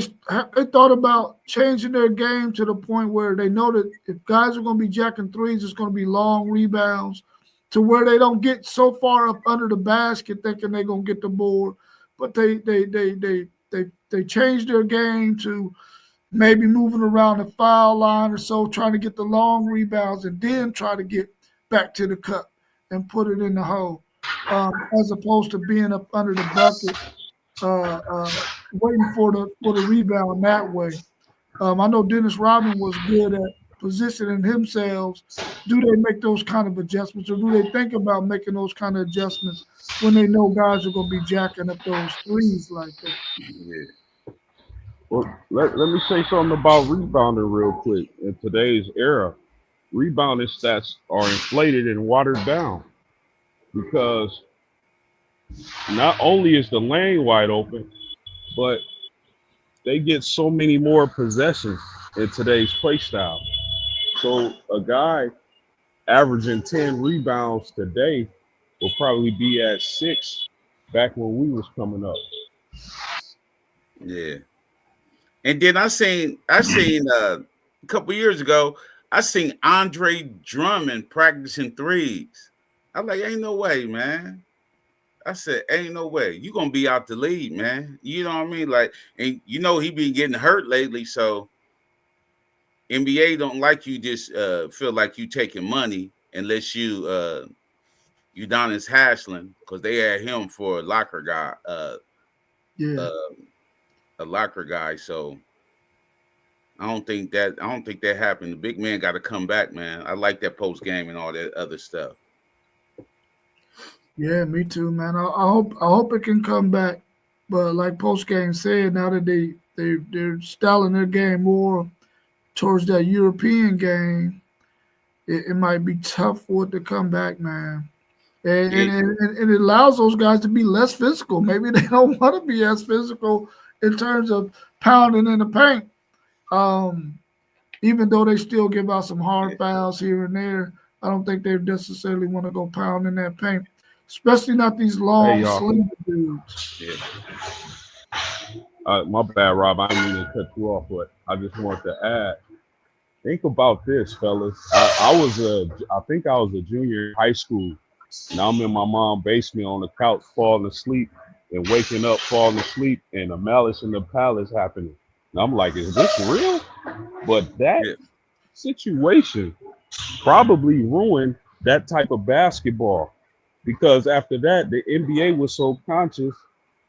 thought about changing their game to the point where they know that if guys are going to be jacking threes, it's going to be long rebounds to where they don't get so far up under the basket thinking they're going to get the board, but they change their game to maybe moving around the foul line or so, trying to get the long rebounds and then try to get back to the cup and put it in the hole, as opposed to being up under the bucket, waiting for the rebound that way. I know Dennis Rodman was good at positioning himself. Do they make those kind of adjustments, or do they think about making those kind of adjustments when they know guys are going to be jacking up those threes like that?
Yeah.
Well, let me say something about rebounding real quick. In today's era, rebounding stats are inflated and watered down because not only is the lane wide open, but they get so many more possessions in today's play style. So a guy averaging 10 rebounds today will probably be at 6 back when we was coming up.
Yeah. And then I seen a couple years ago, I seen Andre Drummond practicing threes. I'm like, ain't no way, man. I said, ain't no way. You're going to be out the league, man. You know what I mean? Like, and you know he been getting hurt lately, so NBA don't like you just feel like you taking money unless you Udonis Haslem, because they had him for a locker guy. A locker guy, so I don't think that happened. The big man got to come back, man. I like that post game and all that other stuff.
Yeah, me too, man. I hope it can come back. But like post game said, now that they're styling their game more towards that European game, it might be tough for it to come back, man. And it allows those guys to be less physical. Maybe they don't want to be as physical in terms of pounding in the paint. Even though they still give out some hard fouls here and there, I don't think they necessarily want to go pound in that paint. especially not these
Hey,
long,
y'all.
slender dudes.
Yeah.
My bad, Rob. I didn't mean to cut you off, but I just wanted to add. Think about this, fellas. I think I was a junior in high school. Now I'm in my mom's basement on the couch, falling asleep, and waking up, falling asleep, and a Malice in the Palace happening. And I'm like, is this real? But that
Yeah.
situation probably ruined that type of basketball because after that, the NBA was so conscious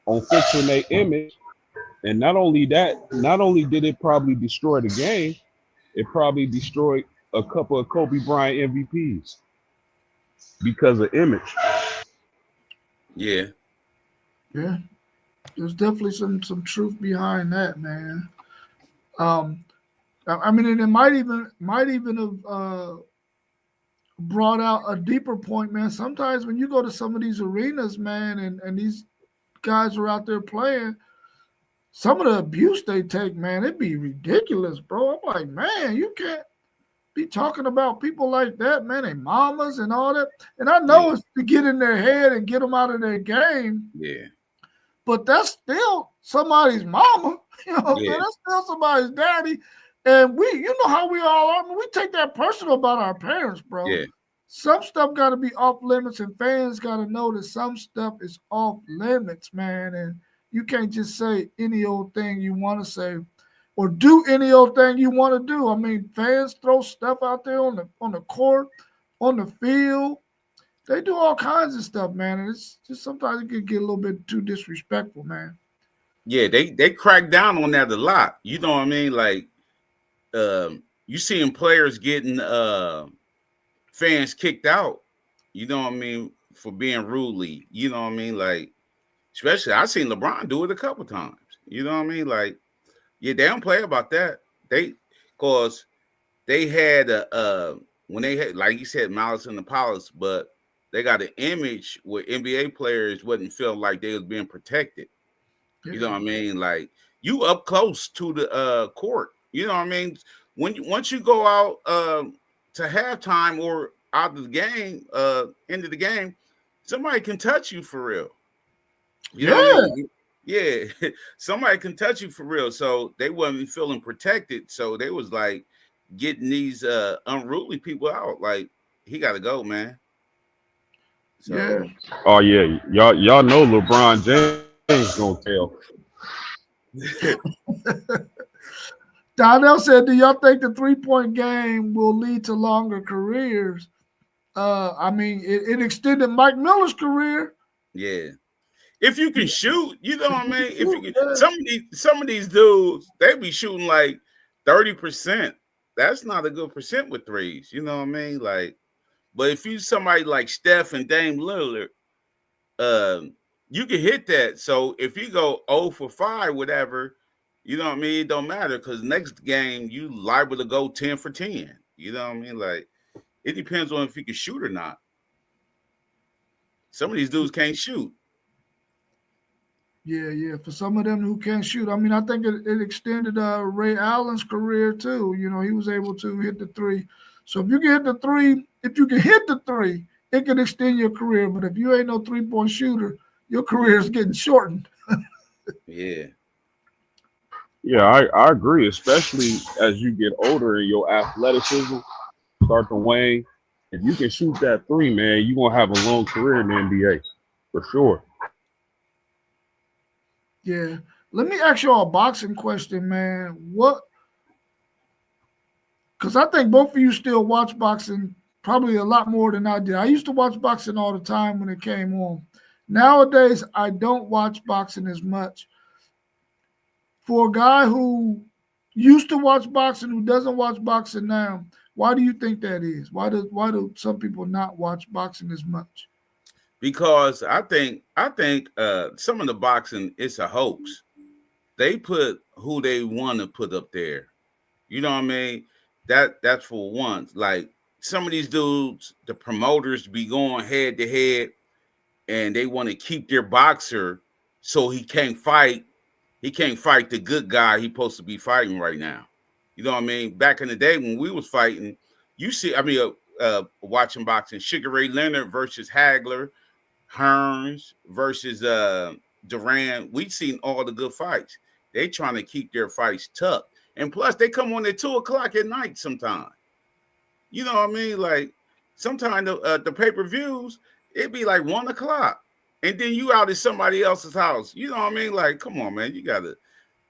on fixing their image, and not only that, not only did it probably destroy the game, it probably destroyed a couple of Kobe Bryant MVPs because of image.
Yeah.
Yeah, there's definitely some truth behind that, man. Um, I mean, and it might even have brought out a deeper point, man. Sometimes when you go to some of these arenas, man, and these guys are out there playing, some of the abuse they take, man, it'd be ridiculous, bro. I'm like, man, you can't be talking about people like that, man, and mamas and all that. And I know
Yeah.
it's to get in their head and get them out of their game,
Yeah.
but that's still somebody's mama. You know what I'm
Yeah.
saying? That's still somebody's daddy. And you know how we all are. I mean, we take that personal about our parents, bro.
Yeah.
Some stuff got to be off limits, and fans got to know that some stuff is off limits, man. And you can't just say any old thing you want to say or do any old thing you want to do. I mean, fans throw stuff out there on the court, on the field. They do all kinds of stuff, man. And it's just sometimes it can get a little bit too disrespectful, man.
Yeah, they crack down on that a lot. You know what I mean? Like, you seeing players getting fans kicked out. You know what I mean, for being rudely. You know what I mean? Like, especially I seen LeBron do it a couple times. You know what I mean? Like, yeah, they don't play about that. Cause they had when they had, like you said, Malice in the Palace, but they got an image where NBA players wouldn't feel like they was being protected. You know what I mean? Like, you up close to the court. You know what I mean? Once you go out to halftime or out of the game, into the game, somebody can touch you for real. You know what I mean? Yeah, somebody can touch you for real. So they wasn't feeling protected. So they was like getting these unruly people out. Like, he got to go, man. So
Yeah.
Oh yeah, y'all know LeBron James gonna tell.
Donnell said, do y'all think the 3-point game will lead to longer careers? I mean, it extended Mike Miller's career.
yeah. If you can shoot, you know what I mean? If you can,
Yeah.
some of these dudes, they be shooting like 30%. That's not a good percent with threes. You know what I mean? Like, but if you somebody like Steph and Dame Lillard, you can hit that. So if you go 0 for 5, whatever, you know what I mean? It don't matter because next game you liable to go 10 for 10. You know what I mean? Like, it depends on if you can shoot or not. Some of these dudes can't shoot.
Yeah. For some of them who can't shoot, I mean, I think it extended Ray Allen's career too. You know, he was able to hit the three. So if you can hit the three, it can extend your career. But if you ain't no 3-point shooter, your career is getting shortened.
Yeah.
Yeah, I agree, especially as you get older and your athleticism start to wane. If you can shoot that three, man, you're gonna have a long career in the NBA for sure.
Yeah. Let me ask you all a boxing question, man. Because I think both of you still watch boxing probably a lot more than I did. I used to watch boxing all the time when it came on. Nowadays, I don't watch boxing as much. For a guy who used to watch boxing, who doesn't watch boxing now, why do you think that is? Why do some people not watch boxing as much?
Because I think some of the boxing, it's a hoax. They put who they want to put up there. You know what I mean? That's for once. Like, some of these dudes, the promoters be going head to head, and they want to keep their boxer so he can't fight. He can't fight the good guy he's supposed to be fighting right now. You know what I mean? Back in the day when we was fighting, watching boxing, Sugar Ray Leonard versus Hagler. Hearns versus Duran. We've seen all the good fights. They trying to keep their fights tough. And plus, they come on at 2:00 at night sometimes. You know what I mean? Like, sometimes the pay-per-views, it be like 1:00. And then you out at somebody else's house. You know what I mean? Like, come on, man.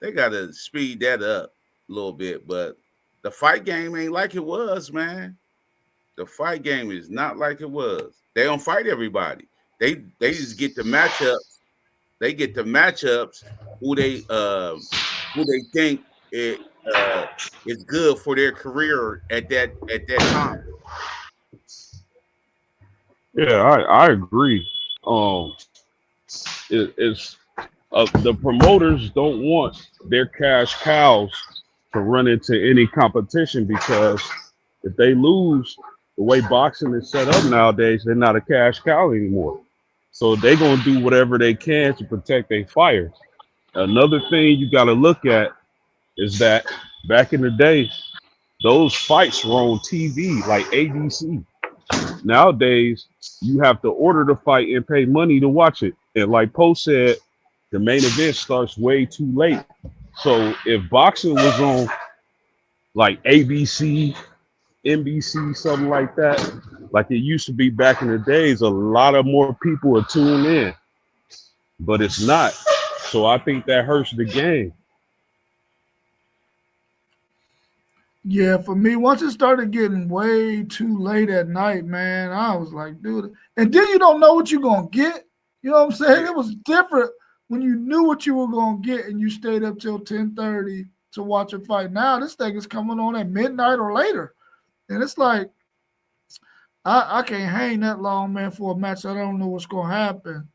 They gotta speed that up a little bit. But the fight game ain't like it was, man. The fight game is not like it was. They don't fight everybody. They just get the matchups. They get the matchups who they think it is good for their career at that time.
Yeah, I agree. It's the promoters don't want their cash cows to run into any competition, because if they lose, the way boxing is set up nowadays, they're not a cash cow anymore. So they're gonna do whatever they can to protect their fighters. Another thing you got to look at is that back in the day, those fights were on TV, like ABC. Nowadays, you have to order the fight and pay money to watch it. And like Poe said, the main event starts way too late. So if boxing was on like ABC, NBC, something like that, like it used to be back in the days, a lot of more people are tuned in. But it's not. So I think that hurts the game.
Yeah, for me, once it started getting way too late at night, man, I was like, dude. And then you don't know what you're going to get. You know what I'm saying? It was different when you knew what you were going to get and you stayed up till 10:30 to watch a fight. Now this thing is coming on at midnight or later. And it's like, I can't hang that long, man, for a match. I don't know what's going to happen.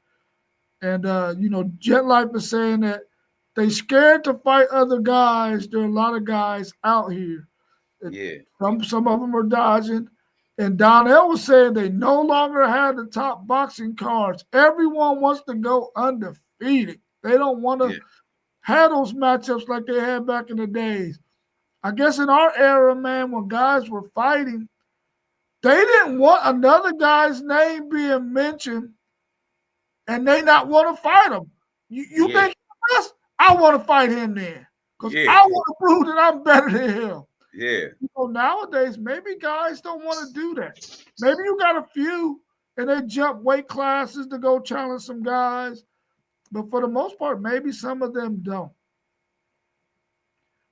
And, Jet Life is saying that they scared to fight other guys. There are a lot of guys out here.
Yeah.
Some of them are dodging. And Donnell was saying they no longer have the top boxing cards. Everyone wants to go undefeated. They don't want to have those matchups like they had back in the days. I guess in our era, man, when guys were fighting, they didn't want another guy's name being mentioned and they not want to fight him. You think us? I want to fight him then. Because I want to prove that I'm better than him.
Yeah.
Nowadays, maybe guys don't want to do that. Maybe you got a few and they jump weight classes to go challenge some guys. But for the most part, maybe some of them don't.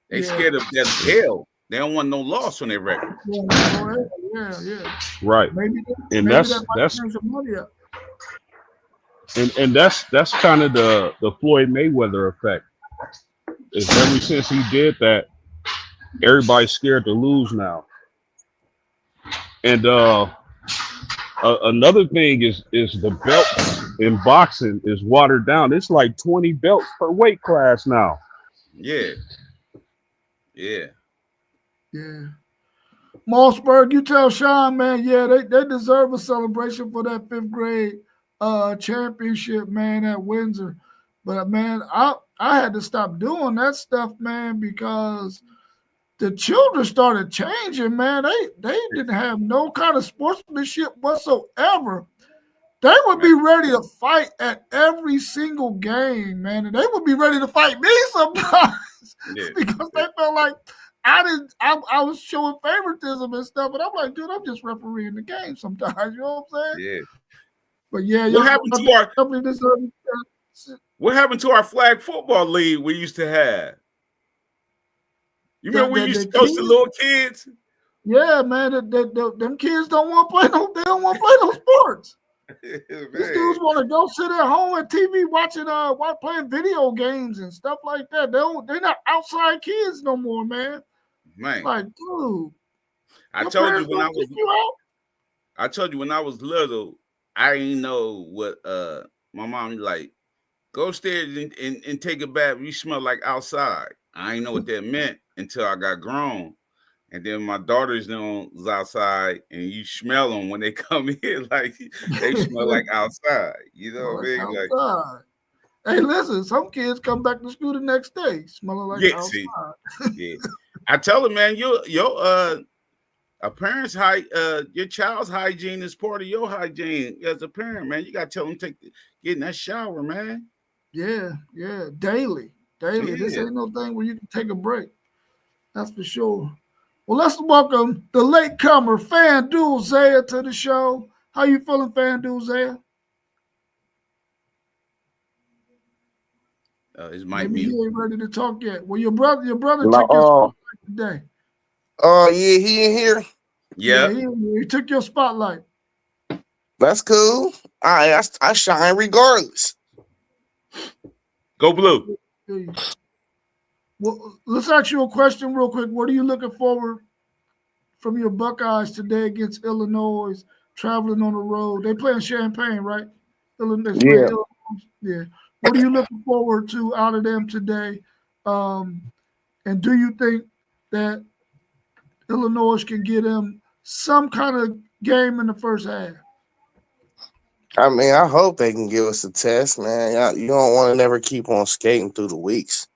They scared of that hell. They don't want no loss on their record.
Yeah.
Right.
Maybe
that's
money up.
And that's kind of the Floyd Mayweather effect. Is ever since he did that, everybody's scared to lose now. And another thing is the belts in boxing is watered down. It's like 20 belts per weight class now.
Yeah.
Mossberg, you tell Sean, man, they deserve a celebration for that 5th grade championship, man, at Windsor. But man, I had to stop doing that stuff, man, because the children started changing, man. They didn't have no kind of sportsmanship whatsoever. They would be ready to fight at every single game, man, and they would be ready to fight me sometimes because they felt like I was showing favoritism and stuff, but I'm like, dude, I'm just refereeing the game sometimes. You know what I'm saying?
Yeah.
But yeah,
what happened to our flag football league we used to have? You remember we used to coach the little kids?
Yeah, man. Them kids don't want to play they don't want to play no sports. These dudes want to go sit at home at TV watching playing video games and stuff like that. They're not outside kids no more, man.
Man.
Like, dude.
I told you when I was little, I didn't know what my mom like, go upstairs and take a bath. You smell like outside. I didn't know what that meant until I got grown. And then my daughters was outside, and you smell them when they come in, like they smell like outside. You know what I mean? Like,
hey, listen, some kids come back to school the next day smelling like outside.
Yeah. I tell them, man, your A parent's your child's hygiene is part of your hygiene as a parent, man. You got to tell them get in that shower, man.
Yeah, daily. This
Yeah.
ain't no thing where you can take a break. That's for sure. Well, let's welcome the latecomer, FanDuel Zaya, to the show. How you feeling, FanDuel Zaya?
His mic
Maybe
mute.
he ain't ready to talk yet. Well, your brother
No,
took your spotlight today.
Oh, yeah, he in here.
Yeah.
He took your spotlight.
That's cool. I shine regardless.
Go Blue.
Well, let's ask you a question real quick. What are you looking forward from your Buckeyes today against Illinois, traveling on the road? They play in Champaign, right? Illinois. Yeah. What are you looking forward to out of them today? And do you think that Illinois can get them some kind of game in the first half?
I mean, I hope they can give us a test, man. You don't want to never keep on skating through the weeks.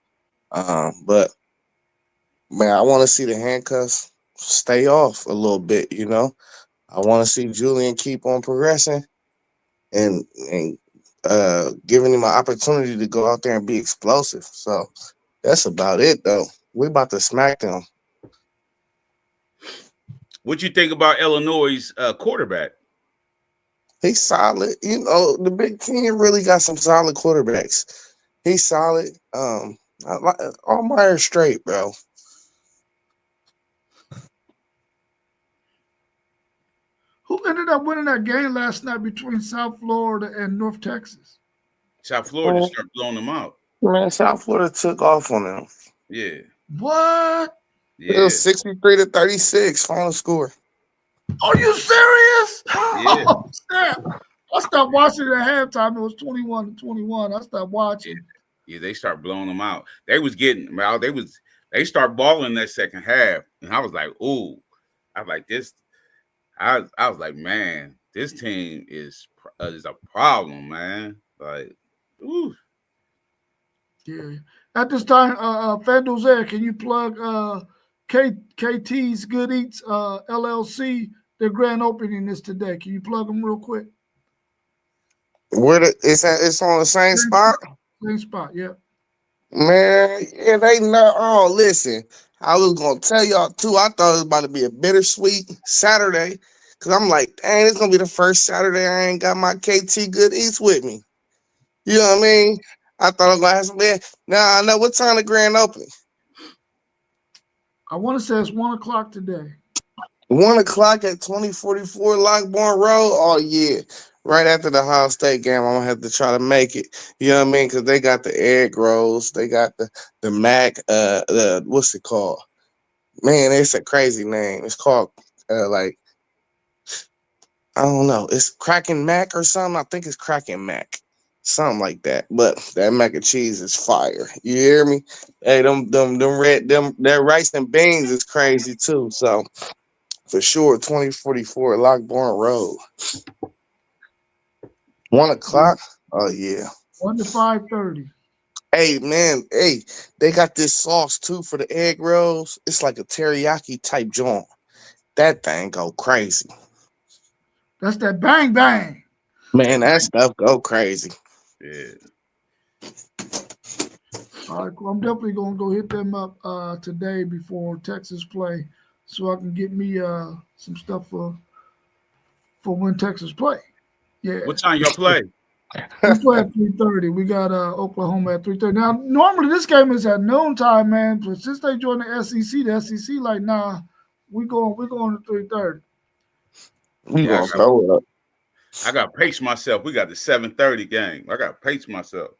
But, man, I want to see the handcuffs stay off a little bit, you know. I want to see Julian keep on progressing and giving him an opportunity to go out there and be explosive. So that's about it, though. We about to smack them.
What you think about Illinois' quarterback?
He's solid. You know, the Big Ten really got some solid quarterbacks. He's solid. Allmeyer straight, bro.
Who ended up winning that game last night between South Florida and North Texas?
South Florida started blowing them out.
Man, South Florida took off on them.
Yeah.
What?
Yeah. It was 63-36 final score.
Are you serious?
Yeah.
Oh, snap. I stopped watching at halftime. It was 21-21. I stopped watching.
Yeah, they start blowing them out. They was getting well. They start balling that second half, and I was like, ooh. I was like this. I was like, man, this team is a problem, man. Like, ooh.
Yeah. At this time, FanDuel Zaya, can you plug KT's Good Eats LLC? Their grand opening is today. Can you plug them real quick?
It's on the same spot?
Same spot, yeah.
Man, yeah, they know. Oh, listen, I was gonna tell y'all too. I thought it was about to be a bittersweet Saturday, cause I'm like, dang, it's gonna be the first Saturday I ain't got my KT Good Eats with me. You know what I mean? I thought I was gonna have some. Now I know what time the grand opening.
I want to say it's 1:00 today.
1:00 at 2044 Lockbourne Road. Oh yeah, right after the Ohio State game, I'm gonna have to try to make it. You know what I mean? Because they got the egg rolls, they got the Mac. What's it called? Man, it's a crazy name. It's called like I don't know. It's Cracking Mac or something. I think it's Cracking Mac, something like that. But that mac and cheese is fire. You hear me? Hey, that rice and beans is crazy too. So. For sure, 2044 Lockbourne Road. 1:00. Oh yeah.
1 to 5:30.
Hey man, they got this sauce too for the egg rolls. It's like a teriyaki type joint. That thing go crazy.
That's that bang bang.
Man, that stuff go crazy.
Yeah.
All right, cool. I'm definitely gonna go hit them up today before Texas play, so I can get me some stuff for when Texas play. Yeah.
What time y'all play?
We play at 3:30. We got Oklahoma at 3:30. Now, normally this game is at noontime, man. But since they joined the SEC like, nah, we going to 3:30.
We gonna throw it up.
I got to pace myself. We got the 7:30 game. I got to pace myself.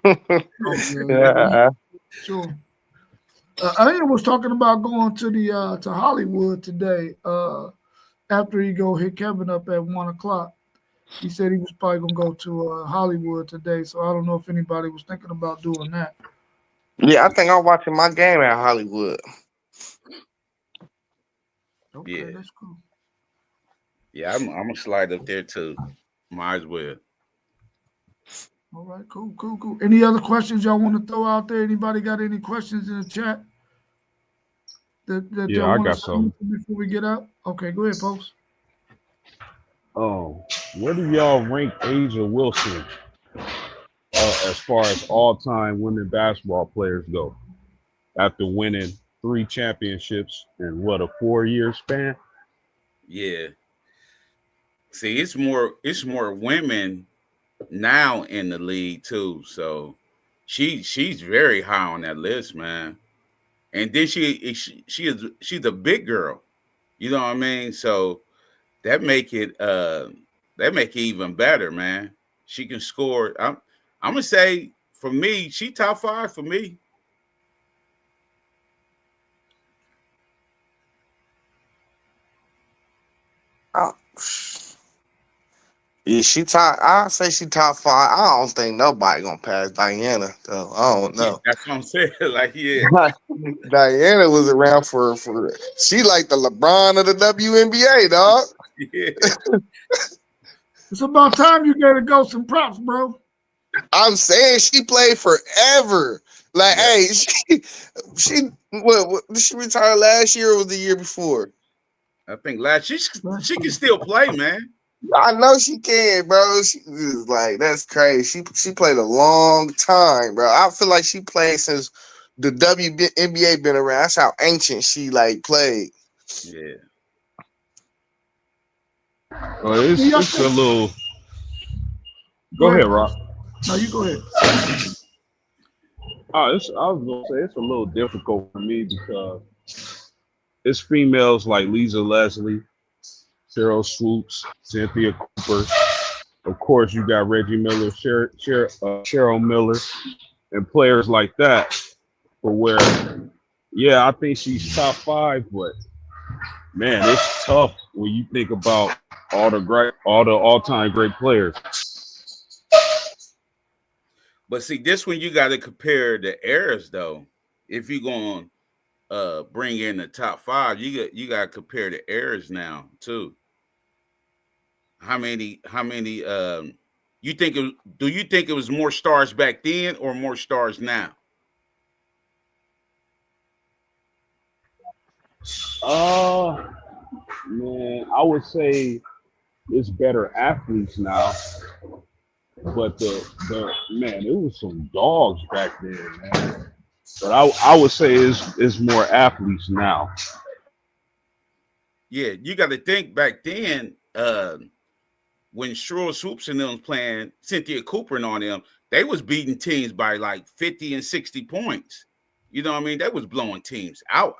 Yeah.
Sure. Ian was talking about going to the to Hollywood today. After he go hit Kevin up at 1:00. He said he was probably gonna go to Hollywood today. So I don't know if anybody was thinking about doing that.
Yeah, I think I'm watching my game at Hollywood.
Okay,
Yeah.
that's cool.
Yeah, I'm gonna slide up there too. Might as well.
All right, cool. Any other questions y'all want to throw out there? Anybody got any questions in the chat that
Yeah,
y'all
I
want
got
to say
some.
before we get out? Okay, go ahead, Post.
Where do y'all rank Asia Wilson as far as all-time women basketball players go? After winning 3 championships in what, a 4-year span?
Yeah. See, it's more women now in the league too. So she's very high on that list, man. And then she's a big girl. You know what I mean? So that make it even better, man. She can score. I'm gonna say for me, she top 5 for me.
Oh, yeah, she top. I say she top 5. I don't think nobody gonna pass Diana though. I don't
Yeah,
know.
that's what I'm saying. Like, yeah.
Diana was around for she like the LeBron of the WNBA, dog.
Yeah.
It's about time you gave the Ghost some props, bro.
I'm saying she played forever. Like,
Yeah.
hey, she what did she retire last year or was the year before?
I think she can still play, man.
I know she can, bro. She is like, that's crazy. She played a long time, bro. I feel like she played since the WNBA been around. That's how ancient she like played.
Yeah.
Well, it's a little. Go ahead, Rob.
No, you go ahead.
I was gonna say it's a little difficult for me because it's females like Lisa Leslie, Cheryl Swoops, Cynthia Cooper. Of course, you got Reggie Miller, Cheryl Miller, and players like that. For where, yeah, I think she's top 5, but man, it's tough when you think about all the all-time great players.
But see, this one you got to compare the eras though. If you're going to bring in the top 5, you got to compare the eras now too. How many you think do you think it was more stars back then or more stars now?
Man, I would say it's better athletes now, but the man, it was some dogs back then, man. But I would say it's more athletes now.
Yeah, you got to think back then when Cheryl Swoops and them was playing, Cynthia Cooper and on them, they was beating teams by like 50 and 60 points. You know what I mean? They was blowing teams out.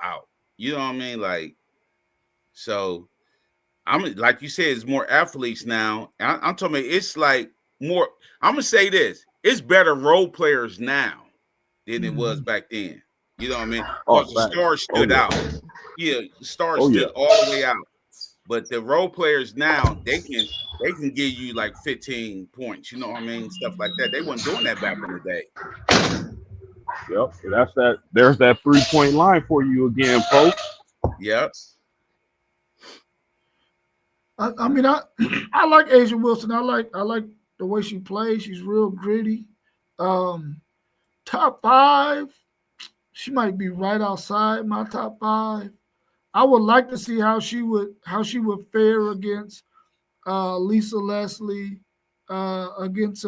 You know what I mean? Like, so I'm like you said, it's more athletes now. I'm talking about it's like more. I'm gonna say this: it's better role players now than it was back then. You know what I mean?
Oh,
Because the stars stood out. Yeah, the stars stood all the way out. But the role players now, they can give you like 15 points. You know what I mean? Stuff like that. They weren't doing that back in the day.
Yep. That's that. There's that 3-point line for you again, folks.
Yep.
I mean, I like Asia Wilson. I like the way she plays. She's real gritty. Top 5, she might be right outside my top 5. I would like to see how she would fare against Lisa Leslie, against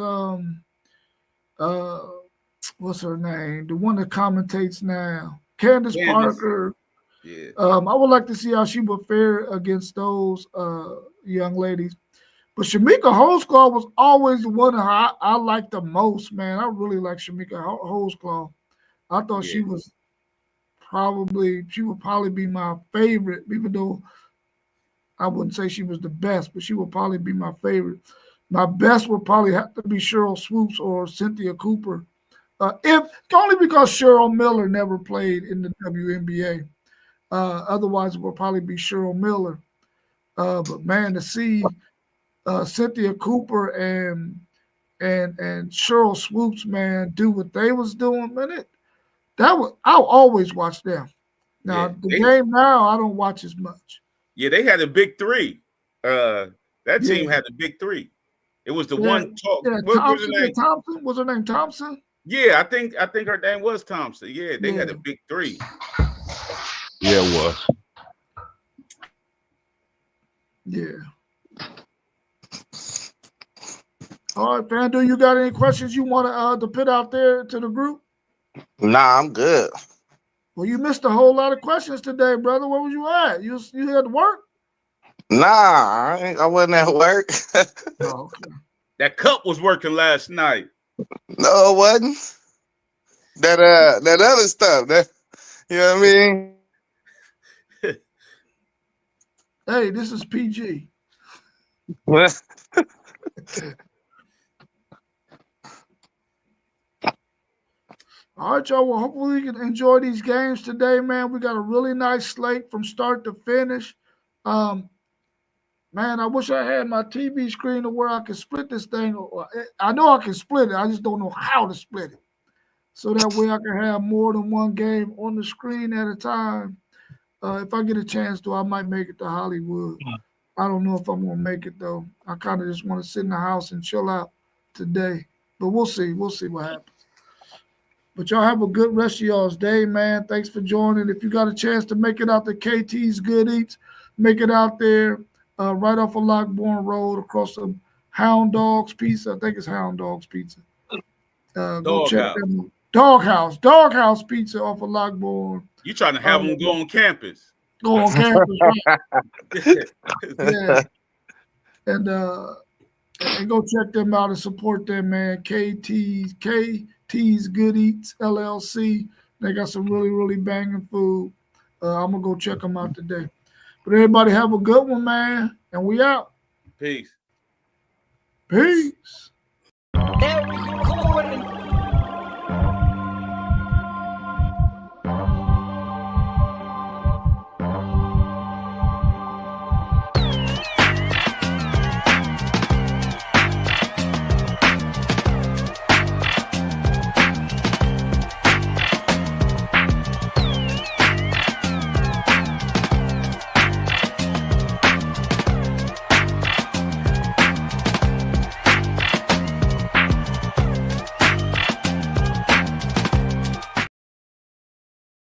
what's her name? The one that commentates now, Candace Parker.
Yeah.
I would like to see how she would fare against those young ladies. But Shamika Holdsclaw was always the one I liked the most, man. I really like Shamika Holdsclaw. I thought she would probably be my favorite, even though I wouldn't say she was the best, but she would probably be my favorite. My best would probably have to be Cheryl Swoops or Cynthia Cooper. If only because Cheryl Miller never played in the WNBA. Otherwise, it would probably be Cheryl Miller. But man, to see Cynthia Cooper and Cheryl Swoops, man, do what they was doing, man, I'll always watch them. Now game now, I don't watch as much.
Yeah, they had a big 3. That team had a big 3. It was the one talk.
Yeah,
what was her name?
Thompson. Was her name Thompson?
Yeah, I think her name was Thompson. Yeah, they had a big 3.
Yeah, it was.
Yeah. All right, Fandu, you got any questions you want to put out there to the group?
Nah, I'm good.
Well, you missed a whole lot of questions today, brother. Where was you at? You had to work?
Nah, I wasn't at work.
Oh, okay.
That cup was working last night.
No, it wasn't. That other stuff. That you know what I mean?
Hey, this is PG.
What?
All right, y'all. Well, hopefully you can enjoy these games today, man. We got a really nice slate from start to finish. Man, I wish I had my TV screen to where I could split this thing. I know I can split it. I just don't know how to split it. So that way I can have more than one game on the screen at a time. If I get a chance to, I might make it to Hollywood. I don't know if I'm going to make it, though. I kind of just want to sit in the house and chill out today. But we'll see. We'll see what happens. But y'all have a good rest of y'all's day, man. Thanks for joining. If you got a chance to make it out to KT's Good Eats, make it out there right off of Lockbourne Road across the Hound Dogs Pizza. I think it's Hound Dogs Pizza. Go check them. Doghouse Pizza off of Lockbourne.
You trying to have them go on campus?
Go on campus, right? Yeah. And go check them out and support them, man. KT's Good Eats LLC. They got some really, really banging food. I'm gonna go check them out today. But everybody have a good one, man. And we out.
Peace.
Peace.
There